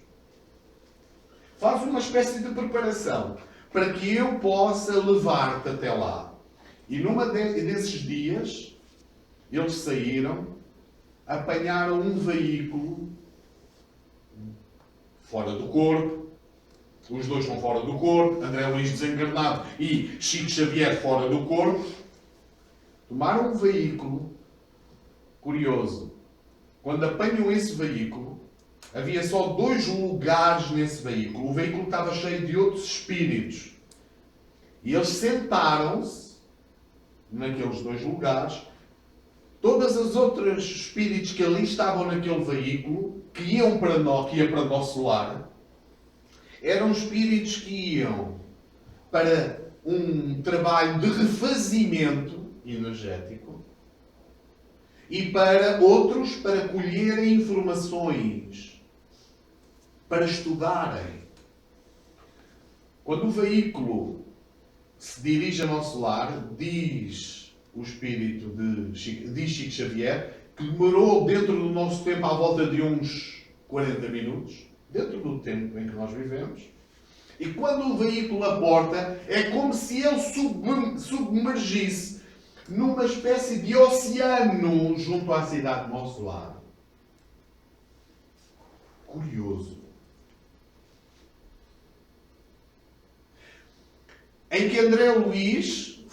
Faz uma espécie de preparação para que eu possa levar-te até lá. E numa desses dias, eles saíram, apanharam um veículo fora do corpo. Os dois estão fora do corpo, André Luís desencarnado e Chico Xavier fora do corpo. Tomaram um veículo curioso. Quando apanham esse veículo, havia só 2 lugares nesse veículo. O veículo estava cheio de outros espíritos. E eles sentaram-se naqueles 2 lugares. Todas as outras espíritos que ali estavam naquele veículo, que iam para nós, que ia para o nosso lar, eram espíritos que iam para um trabalho de refazimento energético e para outros para colherem informações, para estudarem. Quando o veículo se dirige ao nosso lar, diz o espírito de Chico Xavier que demorou dentro do nosso tempo à volta de uns 40 minutos, dentro do tempo em que nós vivemos. E quando o veículo aporta, é como se ele submergisse numa espécie de oceano junto à cidade do nosso lar. Curioso. Em que André Luís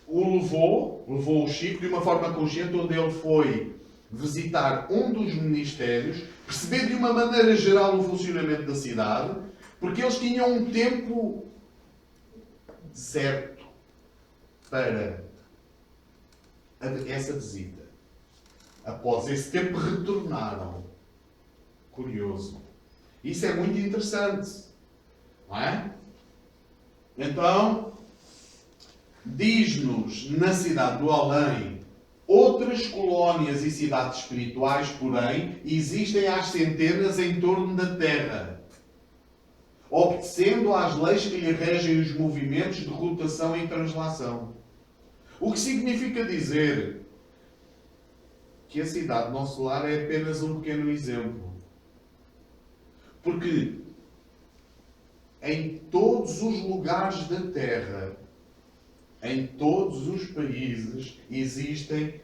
o levou o Chico de uma forma consciente, onde ele foi visitar um dos ministérios, perceber de uma maneira geral o funcionamento da cidade, porque eles tinham um tempo certo para essa visita. Após esse tempo retornaram. Curioso. Isso é muito interessante. Não é? Então, diz-nos na cidade do além, outras colónias e cidades espirituais, porém, existem às centenas em torno da Terra, obedecendo às leis que lhe regem os movimentos de rotação e translação. O que significa dizer que a cidade do nosso lar é apenas um pequeno exemplo. Porque em todos os lugares da Terra, em todos os países, existem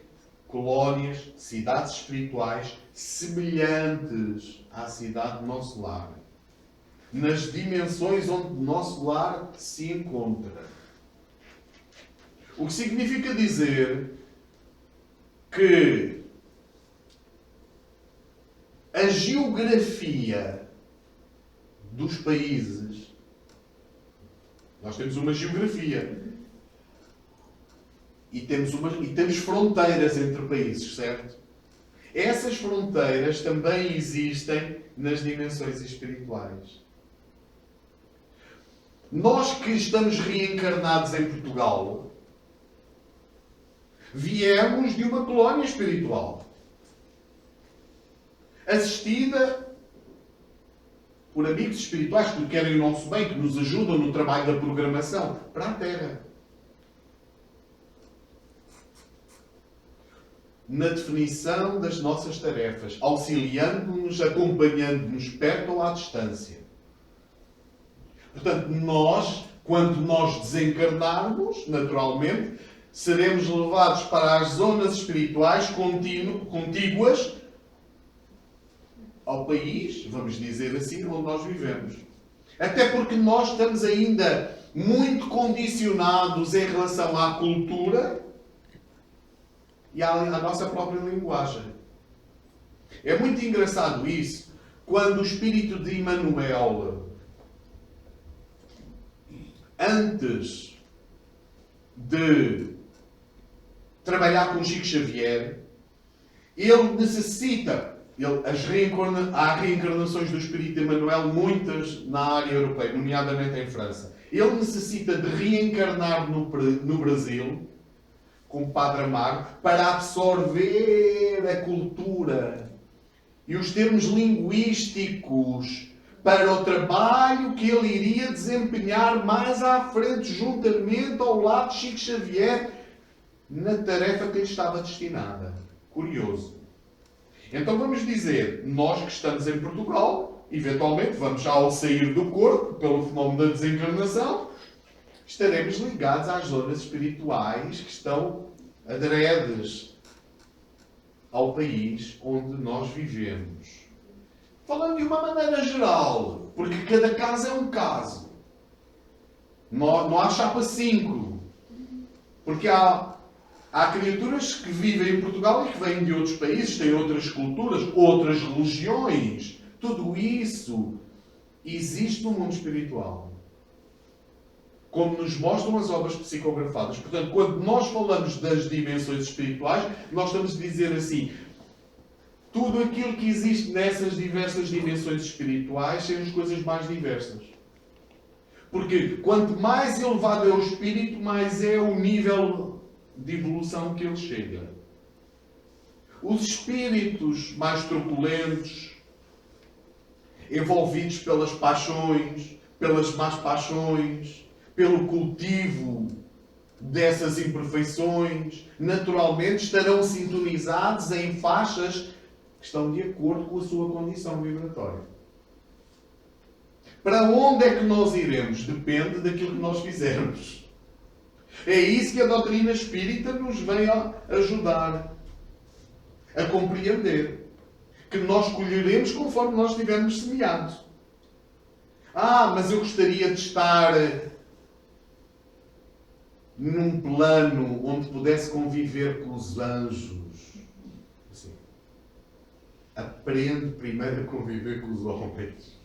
colónias, cidades espirituais semelhantes à cidade do nosso lar. Nas dimensões onde o nosso lar se encontra. O que significa dizer que a geografia dos países, nós temos uma geografia e temos fronteiras entre países, certo? Essas fronteiras também existem nas dimensões espirituais. Nós que estamos reencarnados em Portugal, viemos de uma colónia espiritual, assistida por amigos espirituais que querem o nosso bem, que nos ajudam no trabalho da programação para a Terra. Na definição das nossas tarefas, auxiliando-nos, acompanhando-nos perto ou à distância. Portanto, nós, quando nós desencarnarmos, naturalmente, seremos levados para as zonas espirituais contíguas ao país, vamos dizer assim, onde nós vivemos. Até porque nós estamos ainda muito condicionados em relação à cultura e à nossa própria linguagem. É muito engraçado isso, quando o espírito de Emmanuel, antes de trabalhar com Chico Xavier, ele necessita, há reencarnações do espírito de Emmanuel, muitas na área europeia, nomeadamente em França. Ele necessita de reencarnar no Brasil, com o Padre Amaro, para absorver a cultura e os termos linguísticos para o trabalho que ele iria desempenhar mais à frente, juntamente ao lado de Chico Xavier, na tarefa que lhe estava destinada. Curioso. Então vamos dizer, nós que estamos em Portugal, eventualmente vamos ao sair do corpo, pelo fenómeno da desencarnação, estaremos ligados às zonas espirituais que estão adredes ao país onde nós vivemos. Falando de uma maneira geral, porque cada caso é um caso. Não há chapa 5. Porque há criaturas que vivem em Portugal e que vêm de outros países, têm outras culturas, outras religiões. Tudo isso existe no mundo espiritual. Como nos mostram as obras psicografadas. Portanto, quando nós falamos das dimensões espirituais, nós estamos a dizer assim, tudo aquilo que existe nessas diversas dimensões espirituais são as coisas mais diversas. Porque quanto mais elevado é o espírito, mais é o nível de evolução que ele chega. Os espíritos mais truculentos, envolvidos pelas paixões, pelas más paixões, pelo cultivo dessas imperfeições, naturalmente estarão sintonizados em faixas que estão de acordo com a sua condição vibratória. Para onde é que nós iremos? Depende daquilo que nós fizermos. É isso que a doutrina espírita nos vem a ajudar a compreender. Que nós colheremos conforme nós estivermos semeados. Mas eu gostaria de estar num plano onde pudesse conviver com os anjos. Assim. Aprende primeiro a conviver com os homens.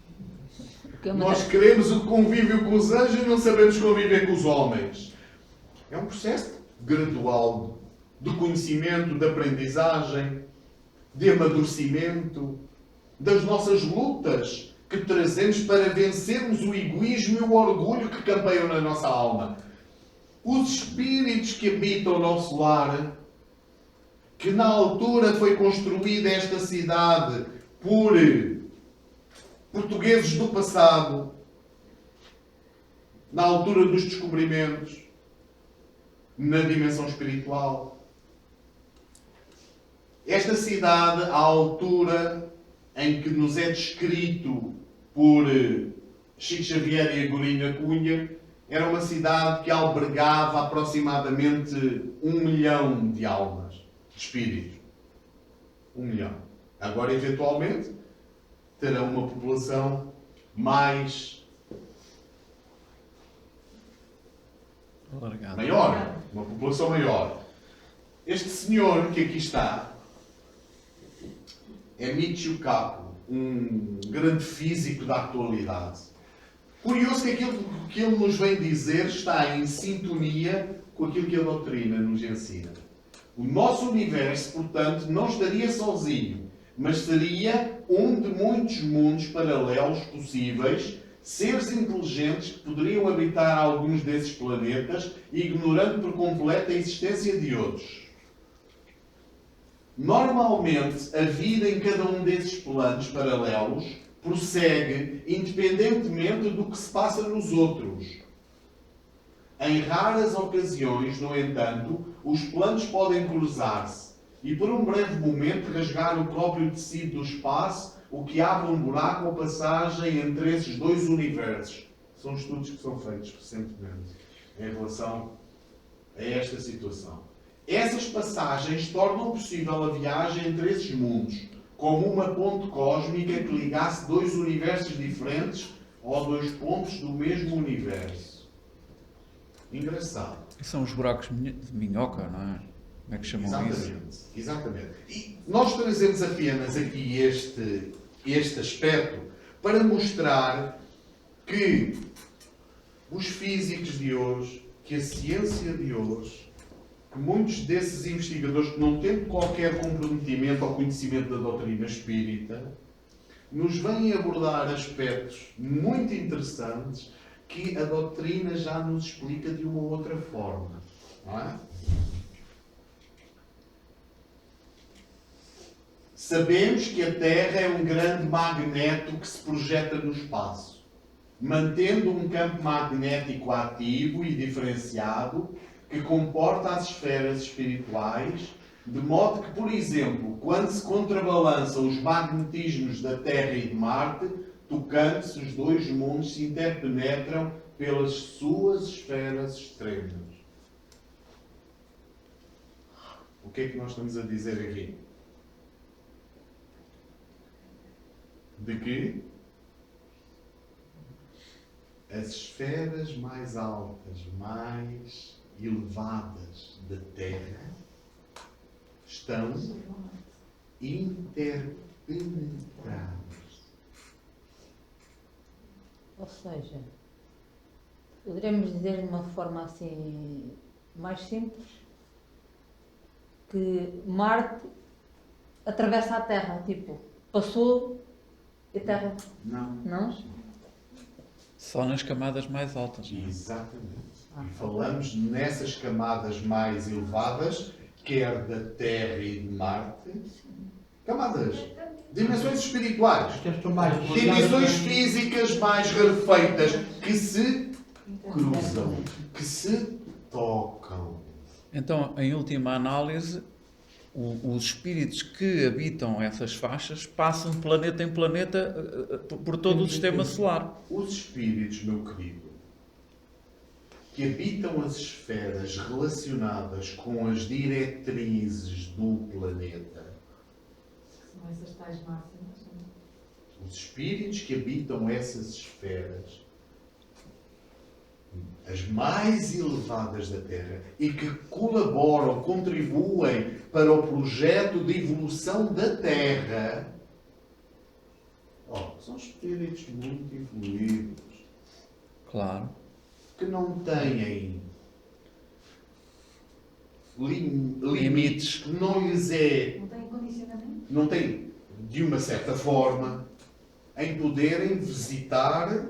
Nós queremos o convívio com os anjos e não sabemos conviver com os homens. É um processo gradual de conhecimento, de aprendizagem, de amadurecimento, das nossas lutas que trazemos para vencermos o egoísmo e o orgulho que campeiam na nossa alma. Os espíritos que habitam o nosso lar, que na altura foi construída esta cidade por portugueses do passado, na altura dos descobrimentos, na dimensão espiritual. Esta cidade, à altura em que nos é descrito por Chico Xavier e Agostinho Cunha, era uma cidade que albergava aproximadamente 1 milhão de almas, de espíritos. 1 milhão. Agora, eventualmente, terão uma população mais maior, uma população maior. Este senhor que aqui está é Michio Kaku, um grande físico da atualidade. Curioso que aquilo que ele nos vem dizer está em sintonia com aquilo que a doutrina nos ensina. O nosso universo, portanto, não estaria sozinho, mas seria um de muitos mundos paralelos possíveis, seres inteligentes que poderiam habitar alguns desses planetas, ignorando por completo a existência de outros. Normalmente, a vida em cada um desses planos paralelos prossegue independentemente do que se passa nos outros. Em raras ocasiões, no entanto, os planos podem cruzar-se e por um breve momento rasgar o próprio tecido do espaço, o que abre um buraco ou passagem entre esses dois universos. São estudos que são feitos recentemente em relação a esta situação. Essas passagens tornam possível a viagem entre esses mundos, como uma ponte cósmica que ligasse dois universos diferentes ou dois pontos do mesmo universo. Engraçado.
São os buracos de minhoca, não é? Como é que chamam isso?
Exatamente. E nós trazemos apenas aqui este aspecto para mostrar que os físicos de hoje, que a ciência de hoje, que muitos desses investigadores que não têm qualquer comprometimento ao conhecimento da doutrina espírita, nos vêm abordar aspectos muito interessantes que a doutrina já nos explica de uma outra forma. Não é? Sabemos que a Terra é um grande magneto que se projeta no espaço, mantendo um campo magnético ativo e diferenciado que comporta as esferas espirituais, de modo que, por exemplo, quando se contrabalançam os magnetismos da Terra e de Marte, tocando-se, os dois mundos se interpenetram pelas suas esferas extremas. O que é que nós estamos a dizer aqui? De que as esferas mais altas, mais elevadas da Terra estão interpenetradas.
Ou seja, poderíamos dizer de uma forma assim mais simples que Marte atravessa a Terra, tipo, passou e a Terra não?
Só nas camadas mais altas. Não é?
Exatamente. E falamos nessas camadas mais elevadas, quer da Terra e de Marte, camadas, dimensões espirituais, dimensões físicas mais rarefeitas, que se cruzam, que se tocam.
Então, em última análise, os espíritos que habitam essas faixas passam de planeta em planeta por todo o sistema solar.
Os espíritos, meu querido, que habitam as esferas relacionadas com as diretrizes do planeta,
São essas tais máximas.
os espíritos que habitam essas esferas, as mais elevadas da Terra, e que colaboram, contribuem para o projeto de evolução da Terra, são espíritos muito evoluídos,
Claro.
que não têm
Limites.
que não lhes é,
Não tem condicionamento?
não têm, de uma certa forma, em poderem visitar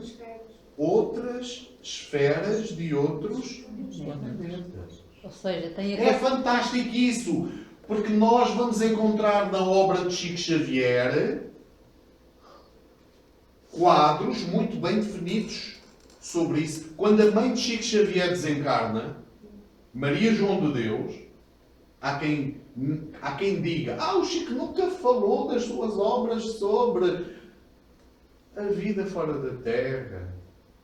outras esferas de outros planetas.
Ou seja, tem
É
aquele...
fantástico isso, porque nós vamos encontrar na obra de Chico Xavier quadros muito bem definidos sobre isso. Quando a mãe de Chico Xavier desencarna, Maria João de Deus, há quem diga: o Chico nunca falou das suas obras sobre a vida fora da Terra.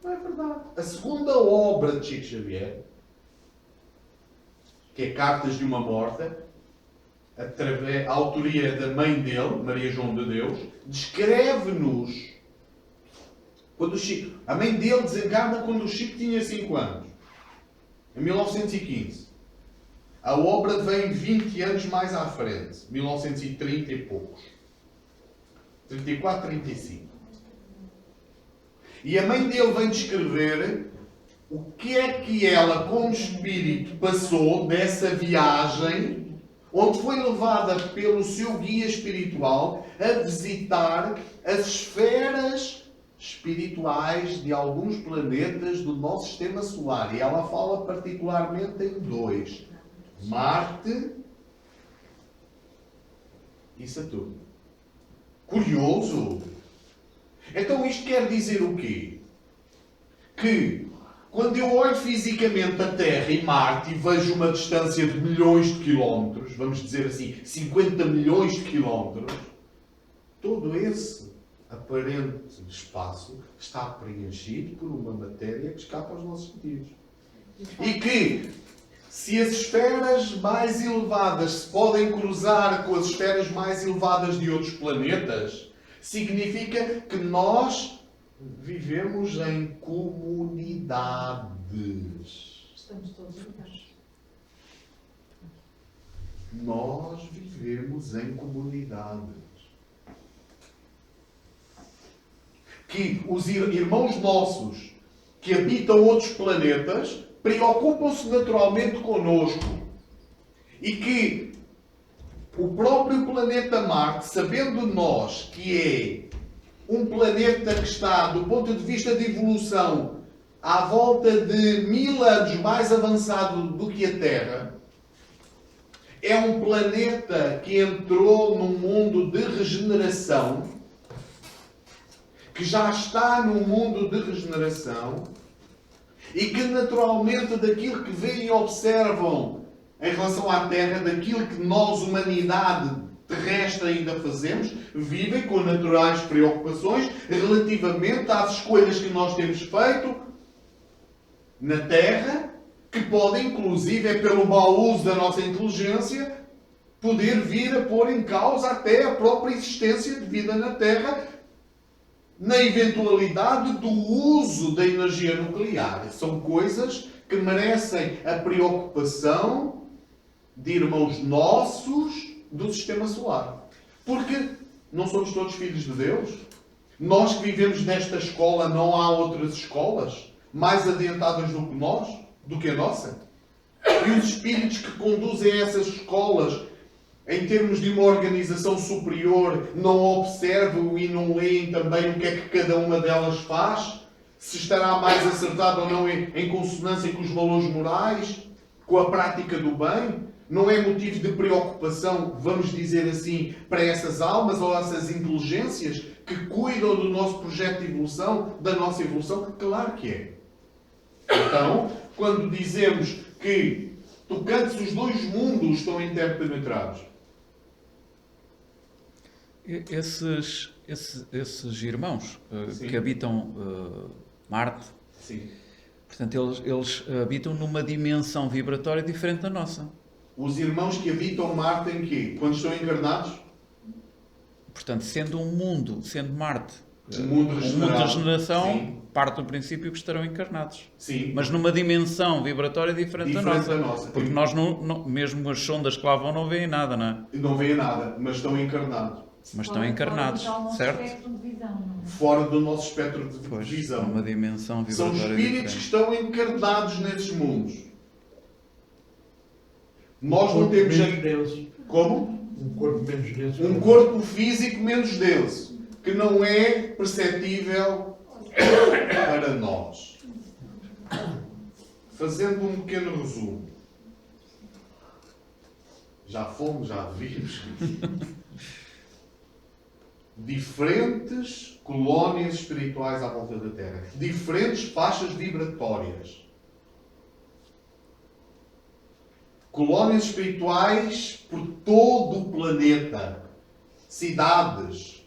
Não é verdade. A segunda obra de Chico Xavier, que é Cartas de uma Morta, a autoria da mãe dele, Maria João de Deus, descreve-nos quando o Chico... A mãe dele desencarna quando o Chico tinha 5 anos, em 1915. A obra vem 20 anos mais à frente, 1930 e poucos. 34, 35. E a mãe dele vem descrever o que é que ela, como espírito, passou dessa viagem, onde foi levada pelo seu guia espiritual a visitar as esferas espirituais de alguns planetas do nosso sistema solar. E ela fala particularmente em 2: Marte e Saturno. Curioso! Então isto quer dizer o quê? Que quando eu olho fisicamente a Terra e Marte e vejo uma distância de milhões de quilómetros, vamos dizer assim, 50 milhões de quilómetros, todo esse aparente espaço está preenchido por uma matéria que escapa aos nossos sentidos. E que Se as esferas mais elevadas se podem cruzar com as esferas mais elevadas de outros planetas, significa que nós vivemos em comunidades.
Estamos todos ligados.
Nós vivemos em comunidades. Que os irmãos nossos que habitam outros planetas preocupam-se naturalmente connosco. E que o próprio planeta Marte, sabendo nós que é um planeta que está, do ponto de vista de evolução, à volta de 1000 anos mais avançado do que a Terra, é um planeta que entrou num mundo de regeneração, que já está num mundo de regeneração, e que naturalmente daquilo que veem e observam em relação à Terra, daquilo que nós, humanidade terrestre, ainda fazemos, vivem com naturais preocupações relativamente às escolhas que nós temos feito na Terra, que podem, inclusive, pelo mau uso da nossa inteligência, poder vir a pôr em causa até a própria existência de vida na Terra, na eventualidade do uso da energia nuclear. São coisas que merecem a preocupação de irmãos nossos do Sistema Solar. Porque não somos todos filhos de Deus? Nós que vivemos nesta escola, não há outras escolas mais adiantadas do que nós, do que a nossa? E os espíritos que conduzem essas escolas, em termos de uma organização superior, não observam e não leem também o que é que cada uma delas faz? Se estará mais acertado ou não em consonância com os valores morais, com a prática do bem? Não é motivo de preocupação, vamos dizer assim, para essas almas ou essas inteligências que cuidam do nosso projeto de evolução, da nossa evolução? Claro que é. Então, quando dizemos que tocantes os dois mundos estão interpenetrados,
esses irmãos
Sim.
que habitam Marte,
sim,
portanto, eles habitam numa dimensão vibratória diferente da nossa.
os irmãos que habitam Marte em quê? Quando estão encarnados?
Portanto, sendo um mundo, sendo Marte,
Um mundo
de
regenerado.
regeneração,
Sim.
parte do princípio que estarão encarnados.
Sim.
Mas numa dimensão vibratória diferente da
Diferente
nossa.
da nossa.
Porque nós, mesmo as sondas que lá vão, não veem nada, não é?
Não veem nada, mas estão encarnados.
Mas estão encarnados, certo?
Espectro de visão, não é?
Fora do nosso espectro de
Pois,
visão.
numa dimensão
São
vibratória
espíritos que
diferente.
estão encarnados nesses mundos. Nós não temos...
menos denso.
Como?
Um corpo menos denso.
Um corpo físico menos denso, que não é perceptível para nós. Fazendo um pequeno resumo. Já fomos, já vimos. Diferentes colónias espirituais à volta da Terra. Diferentes faixas vibratórias. Colónias espirituais por todo o planeta. Cidades.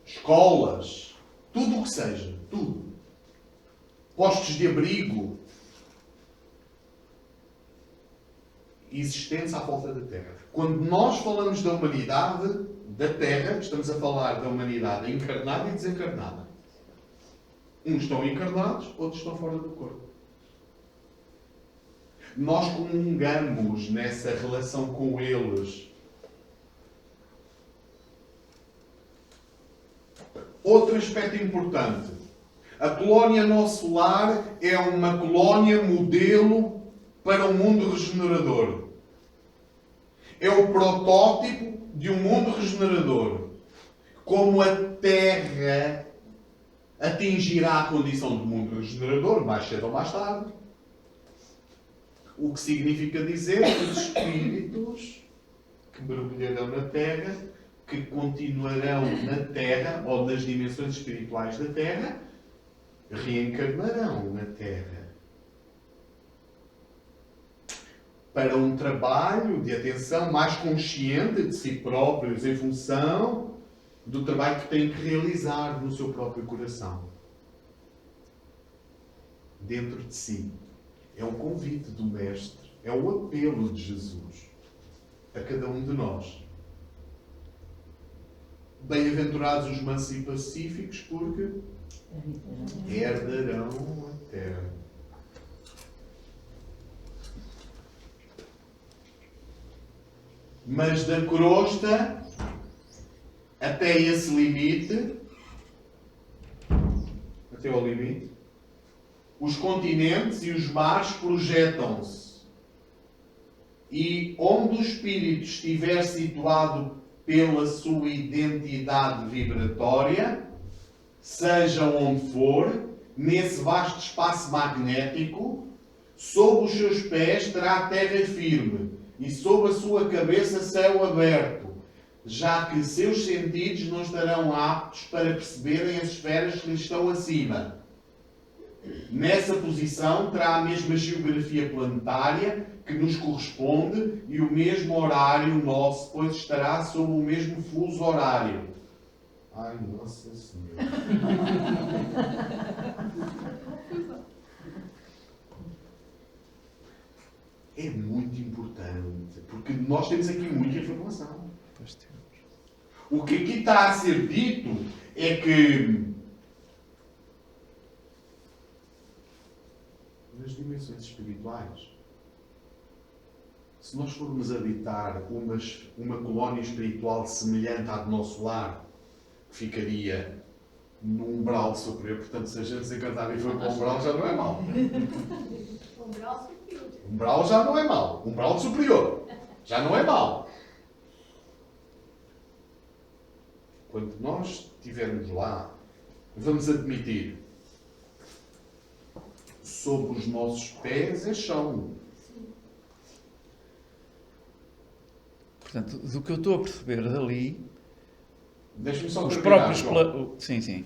Escolas. Tudo o que seja. Tudo. Postos de abrigo. Existentes à volta da Terra. Quando nós falamos da humanidade, da Terra, estamos a falar da humanidade encarnada e desencarnada. Uns estão encarnados, outros estão fora do corpo. Nós comungamos nessa relação com eles. Outro aspecto importante. A colónia nosso lar é uma colónia modelo para um mundo regenerador. É o protótipo de um mundo regenerador. Como a Terra atingirá a condição de mundo regenerador, mais cedo ou mais tarde. O que significa dizer que os espíritos que mergulharão na Terra, que continuarão na Terra, ou nas dimensões espirituais da Terra, reencarnarão na Terra. Para um trabalho de atenção mais consciente de si próprios em função do trabalho que têm que realizar no seu próprio coração. Dentro de si. É o convite do Mestre, é o apelo de Jesus a cada um de nós. Bem-aventurados os mansos e pacíficos, porque herdarão a terra. Mas da crosta até esse limite, até ao limite, os continentes e os mares projetam-se. E onde o espírito estiver situado pela sua identidade vibratória, seja onde for, nesse vasto espaço magnético, sob os seus pés terá a terra firme e sob a sua cabeça céu aberto, já que seus sentidos não estarão aptos para perceberem as esferas que lhe estão acima. Nessa posição terá a mesma geografia planetária que nos corresponde e o mesmo horário nosso, pois estará sob o mesmo fuso horário. Ai, Nossa Senhora! É muito importante, porque nós temos aqui muita informação. O que aqui está a ser dito é que nas dimensões espirituais, se nós formos habitar uma colónia espiritual semelhante à do nosso lar, que ficaria num umbral superior, portanto, se a gente se encantar e for para o umbral, já não é mau.
Umbral superior.
Umbral já não é mau. Umbral superior já não é mau. Quando nós estivermos lá, vamos admitir, sob os nossos pés é chão.
Portanto, do que eu estou a perceber dali,
Deixa-me só
os
terminar,
próprios...
João.
Sim, sim.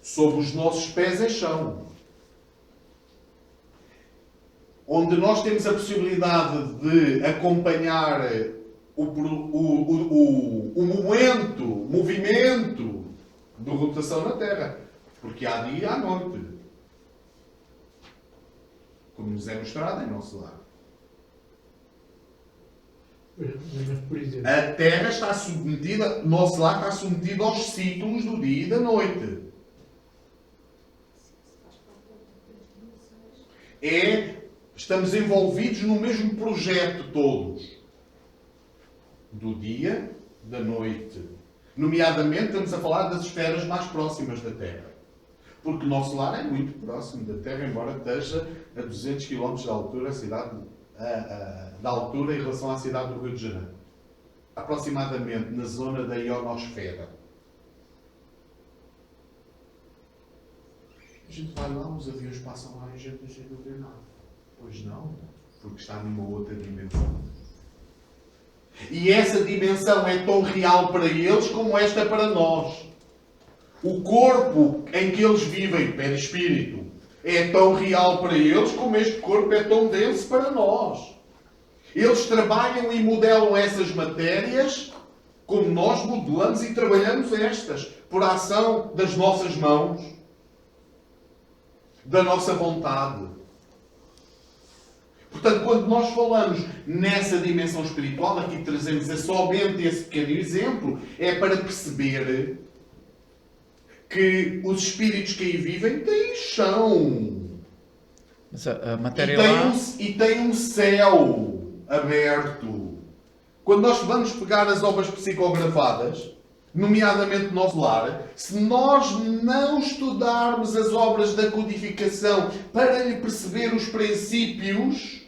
Sob os nossos pés é chão. Onde nós temos a possibilidade de acompanhar o movimento de rotação na Terra. Porque há dia e há noite. Como nos é mostrado em nosso lar.
Por exemplo,
A Terra está submetida, nosso lar está submetido aos ciclos do dia e da noite. Estamos envolvidos no mesmo projeto todos. Do dia, da noite. Nomeadamente, estamos a falar das esferas mais próximas da Terra. Porque o nosso lar é muito próximo da Terra, embora esteja a 200 km de altura, da altura em relação à cidade do Rio de Janeiro. Aproximadamente na zona da ionosfera. A gente vai lá, os aviões passam lá e a gente não chega a ver nada. Pois não, porque está numa outra dimensão. E essa dimensão é tão real para eles como esta é para nós. O corpo em que eles vivem, perispírito, é tão real para eles como este corpo é tão denso para nós. Eles trabalham e modelam essas matérias como nós modelamos e trabalhamos estas, por ação das nossas mãos, da nossa vontade. Portanto, quando nós falamos nessa dimensão espiritual, aqui trazemos somente esse pequeno exemplo, é para perceber que os espíritos que aí vivem têm chão.
Mas a matéria lá...
E têm um céu aberto. Quando nós vamos pegar as obras psicografadas, nomeadamente no nosso lar, se nós não estudarmos as obras da codificação para lhe perceber os princípios,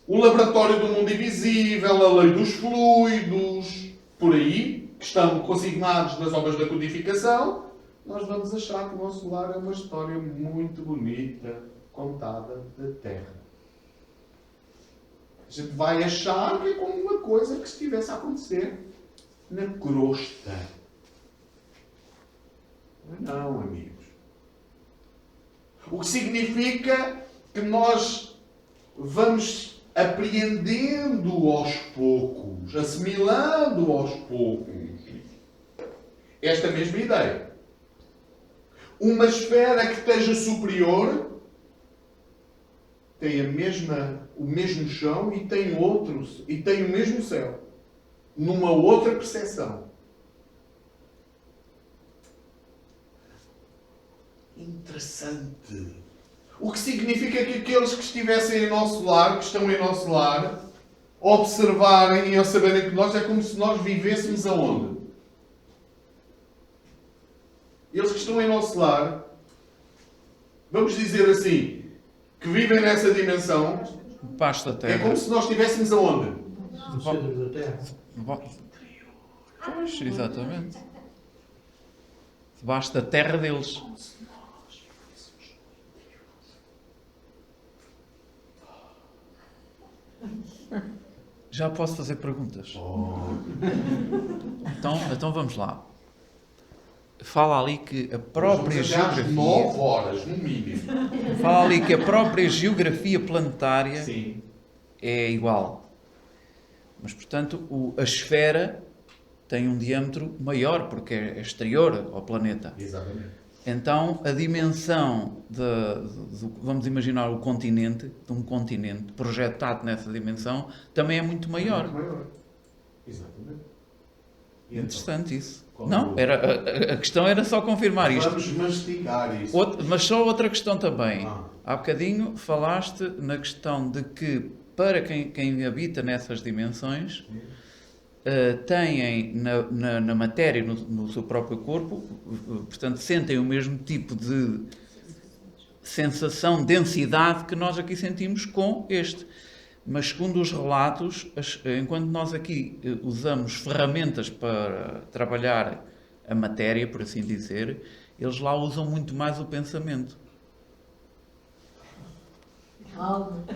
o laboratório do mundo invisível, a lei dos fluidos, por aí, que estão consignados nas obras da codificação, nós vamos achar que o nosso lar é uma história muito bonita, contada da Terra. A gente vai achar que é como uma coisa que estivesse a acontecer na crosta. Não, amigos. O que significa que nós vamos apreendendo aos poucos, assimilando aos poucos esta mesma ideia. Uma esfera que esteja superior tem o mesmo chão e tem o mesmo céu. Numa outra percepção. Interessante. O que significa que aqueles que estivessem em nosso lar, que estão em nosso lar, observarem e saberem que nós é como se nós vivêssemos aonde? Eles que estão em nosso lar, vamos dizer assim, que vivem nessa dimensão,
Debaixo da
é
terra.
como se nós estivéssemos aonde?
No centro da Terra.
Pois, exatamente. Debaixo da terra deles. Já posso fazer perguntas? Então vamos lá. Fala ali que a própria
Vamos até às 9
geografia.
horas, no mínimo.
Fala ali que a própria geografia planetária
Sim.
é igual. Mas, portanto, a esfera tem um diâmetro maior, porque é exterior ao planeta.
Exatamente.
Então, a dimensão vamos imaginar o continente, de um continente projetado nessa dimensão, também é muito maior.
Muito maior. Exatamente. E então?
Interessante isso.
Qual
Não, a questão era só confirmar isto.
Vamos mastigar isso.
Mas só outra questão também.
Ah.
Há bocadinho falaste na questão de que para quem habita nessas dimensões, têm na matéria, no seu próprio corpo, portanto, sentem o mesmo tipo de sensação, densidade que nós aqui sentimos com este. Mas, segundo os relatos, enquanto nós aqui usamos ferramentas para trabalhar a matéria, por assim dizer, eles lá usam muito mais o pensamento.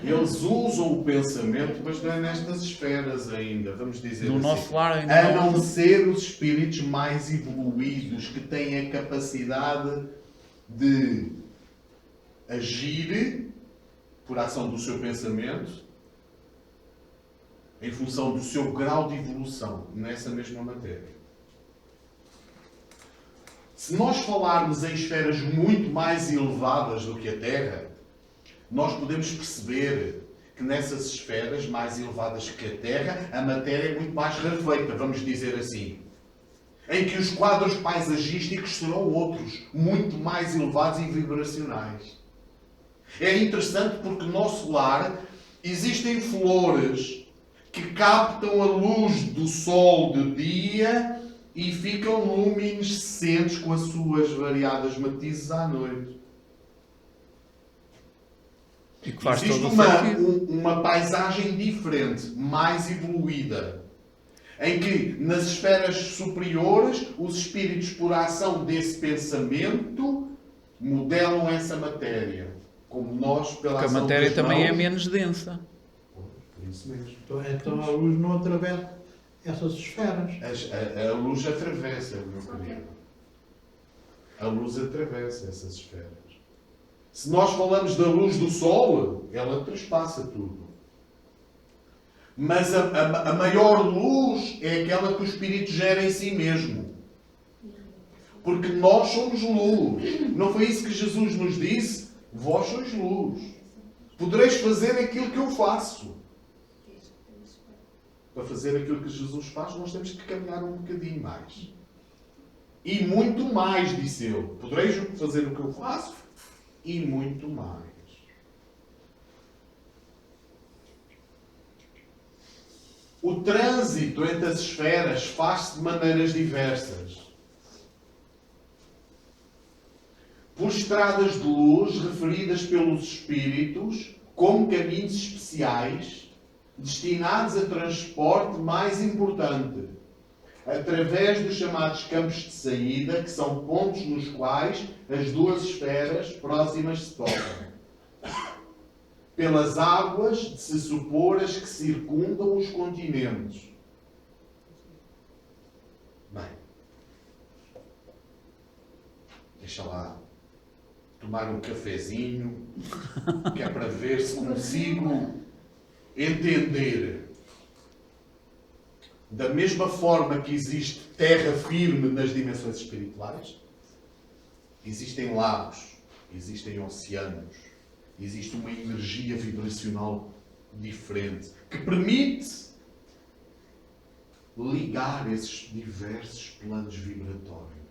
Eles usam o pensamento, mas não é nestas esferas ainda, vamos dizer
No
assim.
nosso lar ainda
A
não
não
usam.
ser os espíritos mais evoluídos, que têm a capacidade de agir por ação do seu pensamento, em função do seu grau de evolução nessa mesma matéria. Se nós falarmos em esferas muito mais elevadas do que a Terra, nós podemos perceber que nessas esferas mais elevadas que a Terra, a matéria é muito mais rarefeita, vamos dizer assim. Em que os quadros paisagísticos serão outros, muito mais elevados e vibracionais. É interessante porque no nosso lar existem flores que captam a luz do sol de dia e ficam luminescentes com as suas variadas matizes à noite.
E que faz
Existe
todo o sentido.
uma paisagem diferente, mais evoluída, em que nas esferas superiores os espíritos, por ação desse pensamento, modelam essa matéria, como nós, pela
Porque a
ação
matéria
das
também é
mãos.
menos densa.
Por isso mesmo.
Então a luz não atravessa essas esferas.
A luz atravessa, meu querido. A luz atravessa essas esferas. Se nós falamos da luz do sol, ela transpassa tudo. Mas a maior luz é aquela que o Espírito gera em si mesmo. Porque nós somos luz. Não foi isso que Jesus nos disse? Vós sois luz. Podereis fazer aquilo que eu faço. Para fazer aquilo que Jesus faz, nós temos que caminhar um bocadinho mais. E muito mais, disse ele. Podereis fazer o que eu faço e muito mais. O trânsito entre as esferas faz-se de maneiras diversas. Por estradas de luz referidas pelos espíritos como caminhos especiais destinados a transporte mais importante, através dos chamados campos de saída, que são pontos nos quais as duas esferas próximas se tocam. Pelas águas de se supor as que circundam os continentes. Bem, deixa lá tomar um cafezinho, que é para ver se consigo entender. Da mesma forma que existe terra firme nas dimensões espirituais, existem lagos, existem oceanos, Existe uma energia vibracional diferente que permite ligar esses diversos planos vibratórios.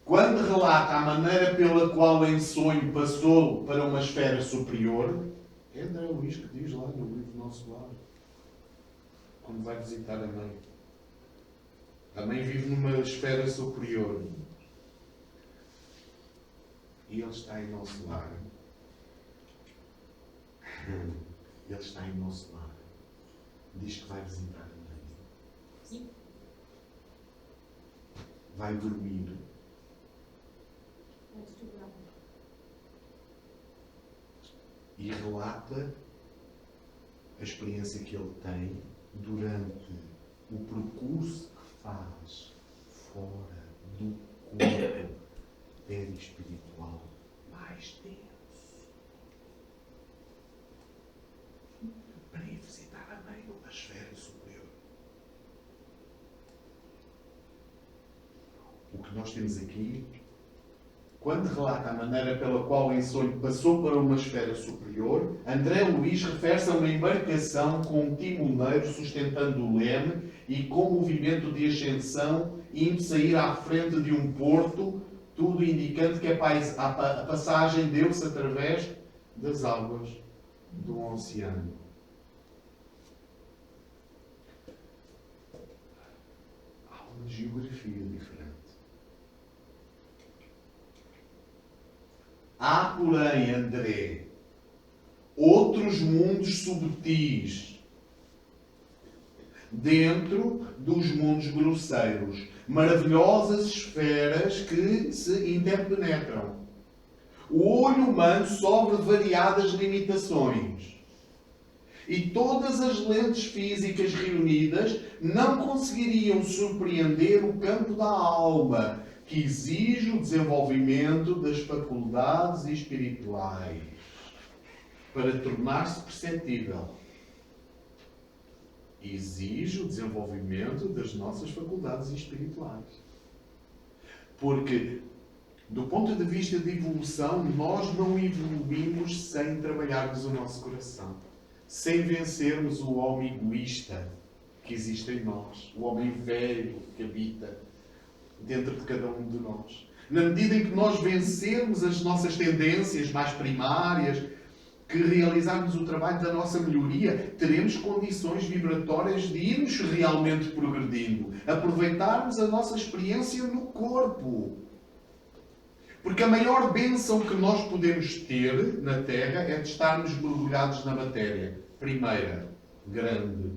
Quando relata a maneira pela qual em sonho passou para uma esfera superior, é André Luís que diz lá no livro Nosso Lar, quando vai visitar a mãe. A mãe vive numa esfera superior. E ele está em nosso lar. Ele está em nosso lar. Diz que vai visitar a mãe.
Sim.
Vai dormir.
Vai estudar.
E relata a experiência que ele tem durante o percurso que faz fora do corpo perispiritual mais denso. Para ir visitar a mãe numa esfera superior. O que nós temos aqui, quando relata a maneira pela qual em sonho passou para uma esfera superior, André Luís refere-se a uma embarcação com um timoneiro sustentando o leme e com movimento de ascensão, indo sair à frente de um porto, tudo indicando que a passagem deu-se através das águas do oceano. Há uma geografia diferente. Há, porém, André, outros mundos subtis dentro dos mundos grosseiros. Maravilhosas esferas que se interpenetram. O olho humano sofre variadas limitações. E todas as lentes físicas reunidas não conseguiriam surpreender o campo da alma, que exige o desenvolvimento das faculdades espirituais para tornar-se perceptível. Exige o desenvolvimento das nossas faculdades espirituais. Porque, do ponto de vista de evolução, nós não evoluímos sem trabalharmos o nosso coração. Sem vencermos o homem egoísta que existe em nós. O homem velho que habita dentro de cada um de nós. Na medida em que nós vencermos as nossas tendências mais primárias, que realizarmos o trabalho da nossa melhoria, teremos condições vibratórias de irmos realmente progredindo. Aproveitarmos a nossa experiência no corpo. Porque a maior bênção que nós podemos ter na Terra é de estarmos mergulhados na matéria. Primeira, grande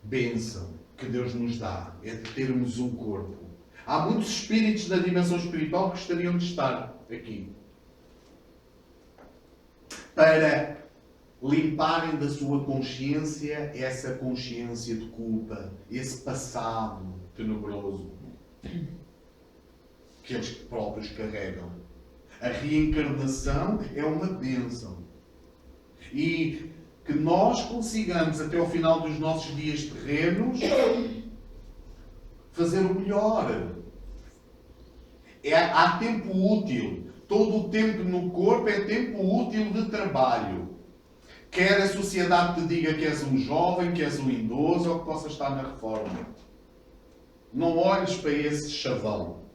bênção que Deus nos dá é de termos um corpo. Há muitos espíritos na dimensão espiritual que gostariam de estar aqui. Para limparem da sua consciência essa consciência de culpa, esse passado tenebroso que eles próprios carregam. A reencarnação é uma bênção. E que nós consigamos, até ao final dos nossos dias terrenos, fazer o melhor. Há tempo útil. Todo o tempo no corpo é tempo útil de trabalho. Quer a sociedade te diga que és um jovem, que és um idoso ou que possa estar na reforma. Não olhes para esse chavão.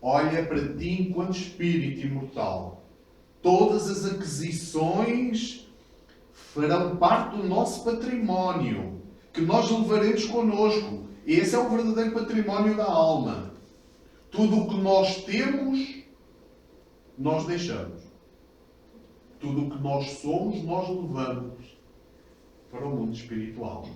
Olha para ti enquanto espírito imortal. Todas as aquisições farão parte do nosso património, que nós levaremos connosco. Esse é o verdadeiro património da alma. Tudo o que nós temos, nós deixamos. Tudo o que nós somos, nós levamos para o mundo espiritual.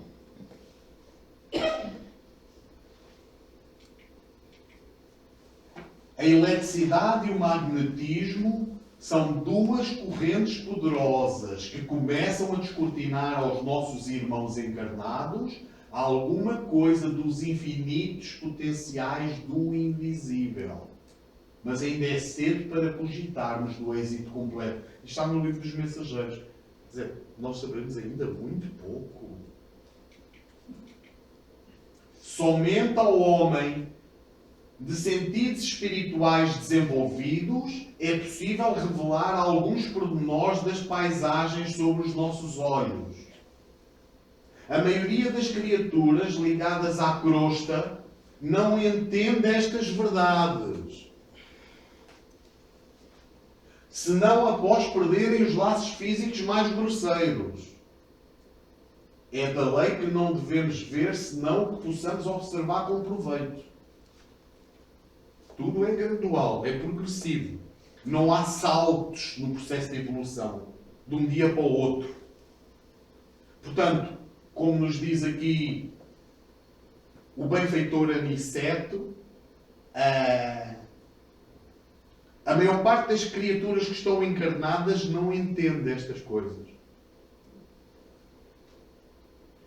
A eletricidade e o magnetismo são duas correntes poderosas que começam a descortinar aos nossos irmãos encarnados alguma coisa dos infinitos potenciais do invisível. Mas ainda é cedo para cogitarmos do êxito completo. Isto está no livro dos Mensageiros. Quer dizer, nós sabemos ainda muito pouco. Somente ao homem de sentidos espirituais desenvolvidos, é possível revelar alguns pormenores das paisagens sobre os nossos olhos. A maioria das criaturas ligadas à crosta não entende estas verdades, senão após perderem os laços físicos mais grosseiros. É da lei que não devemos ver, senão que possamos observar com proveito. Tudo é gradual, é progressivo. Não há saltos no processo de evolução, de um dia para o outro. Portanto, como nos diz aqui o benfeitor Aniceto, a maior parte das criaturas que estão encarnadas não entende estas coisas.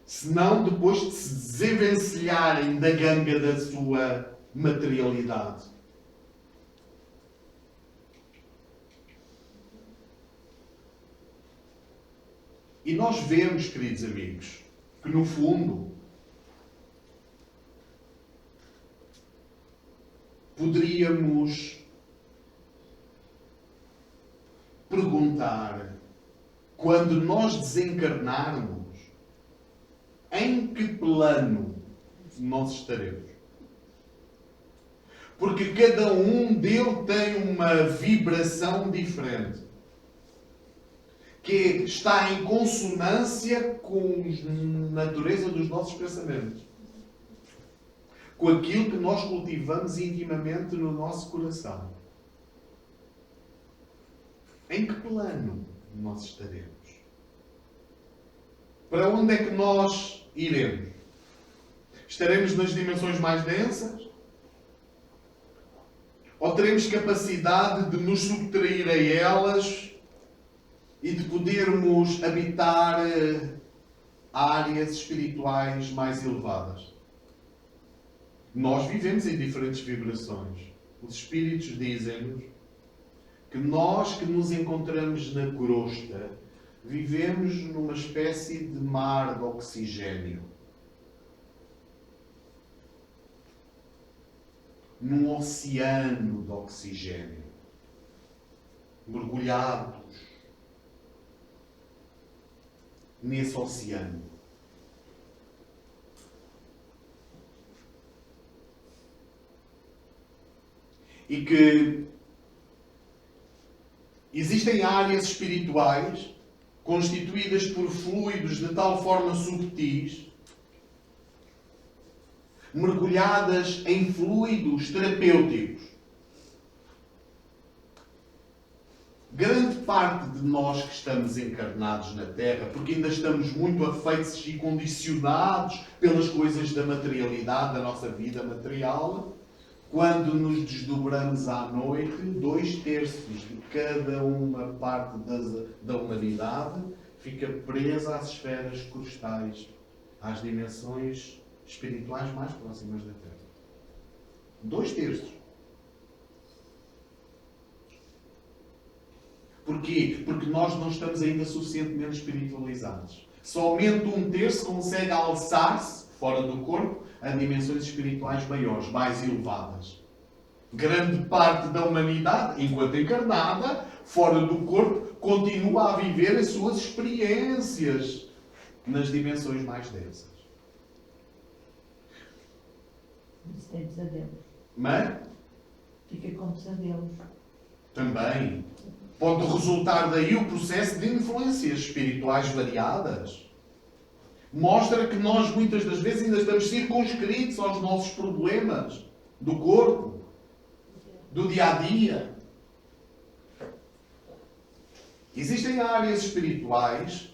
Senão depois de se desenvencilharem da ganga da sua materialidade. E nós vemos, queridos amigos, que no fundo poderíamos perguntar, quando nós desencarnarmos, em que plano nós estaremos? Porque cada um dele tem uma vibração diferente, que está em consonância com a natureza dos nossos pensamentos, com aquilo que nós cultivamos intimamente no nosso coração. Em que plano nós estaremos? Para onde é que nós iremos? Estaremos nas dimensões mais densas? Ou teremos capacidade de nos subtrair a elas e de podermos habitar áreas espirituais mais elevadas? Nós vivemos em diferentes vibrações. Os espíritos dizem-nos que nós que nos encontramos na crosta vivemos numa espécie de mar de oxigênio. Num oceano de oxigênio. Mergulhados nesse oceano. E que existem áreas espirituais constituídas por fluidos de tal forma subtis, mergulhadas em fluidos terapêuticos. Grande parte de nós que estamos encarnados na Terra, porque ainda estamos muito afeitos e condicionados pelas coisas da materialidade, da nossa vida material, quando nos desdobramos à noite, 2/3 de cada uma parte da humanidade fica presa às esferas crustais, às dimensões espirituais mais próximas da Terra. 2/3. Porquê? Porque nós não estamos ainda suficientemente espiritualizados. Somente 1/3 consegue alçar-se, fora do corpo, a dimensões espirituais maiores, mais elevadas. Grande parte da humanidade, enquanto encarnada, fora do corpo, continua a viver as suas experiências nas dimensões mais densas.
Isso tem pesadelos.
Mas
Fica com pesadelos.
também pode resultar daí o processo de influências espirituais variadas. Mostra que nós muitas das vezes ainda estamos circunscritos aos nossos problemas do corpo, do dia-a-dia. Existem áreas espirituais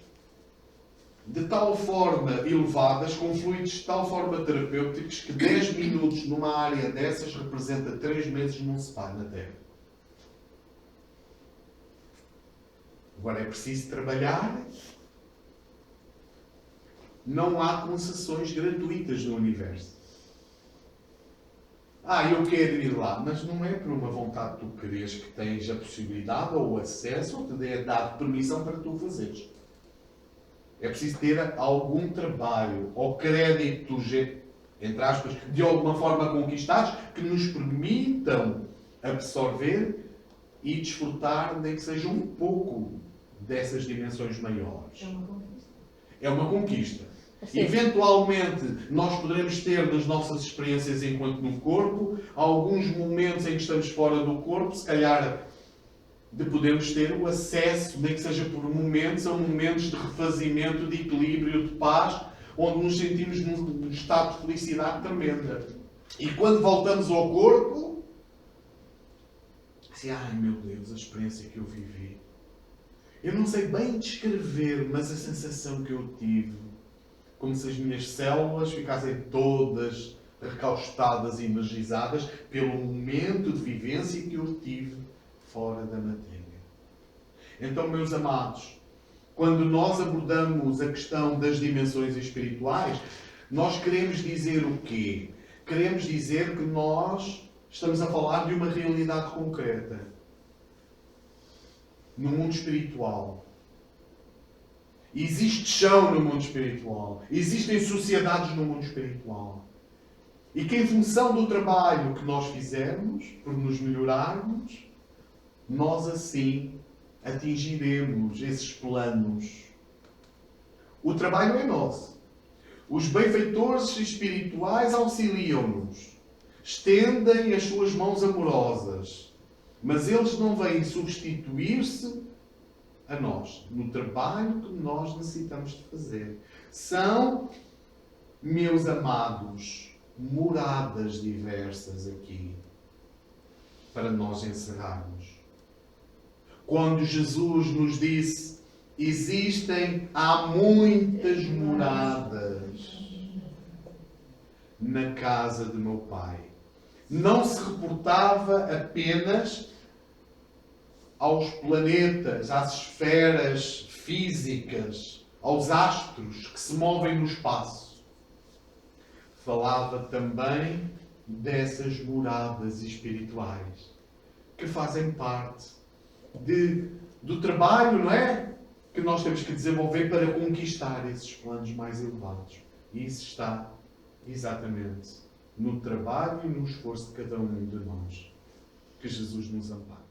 de tal forma elevadas, com fluidos de tal forma terapêuticos, que 10 minutos numa área dessas representa 3 meses num spa na Terra. Agora é preciso trabalhar. Não há concessões gratuitas no universo. Eu quero ir lá, mas não é por uma vontade que tu queres que tens a possibilidade ou o acesso ou te dê dado permissão para tu fazeres. É preciso ter algum trabalho ou crédito entre aspas, de alguma forma conquistados, que nos permitam absorver e desfrutar, nem que seja um pouco dessas dimensões maiores.
É uma conquista.
É uma conquista.
Sim.
Eventualmente, nós poderemos ter nas nossas experiências enquanto no corpo, alguns momentos em que estamos fora do corpo, se calhar de podermos ter o acesso, nem que seja por momentos, a momentos de refazimento, de equilíbrio, de paz, onde nos sentimos num estado de felicidade tremenda. E quando voltamos ao corpo, assim, ai meu Deus, a experiência que eu vivi. Eu não sei bem descrever, mas a sensação que eu tive, como se as minhas células ficassem todas recaustadas e energizadas pelo momento de vivência que eu tive fora da matéria. Então, meus amados, quando nós abordamos a questão das dimensões espirituais, nós queremos dizer o quê? Queremos dizer que nós estamos a falar de uma realidade concreta. No mundo espiritual. Existe chão no mundo espiritual. Existem sociedades no mundo espiritual. E que em função do trabalho que nós fizermos, por nos melhorarmos, nós assim atingiremos esses planos. O trabalho é nosso. Os benfeitores espirituais auxiliam-nos. Estendem as suas mãos amorosas. Mas eles não vêm substituir-se a nós, no trabalho que nós necessitamos de fazer. São, meus amados, moradas diversas aqui, para nós encerrarmos. Quando Jesus nos disse, há muitas moradas na casa de meu Pai. Não se reportava apenas aos planetas, às esferas físicas, aos astros que se movem no espaço. Falava também dessas moradas espirituais que fazem parte do trabalho, não é? Que nós temos que desenvolver para conquistar esses planos mais elevados. E isso está exatamente no trabalho e no esforço de cada um de nós. Que Jesus nos ampare.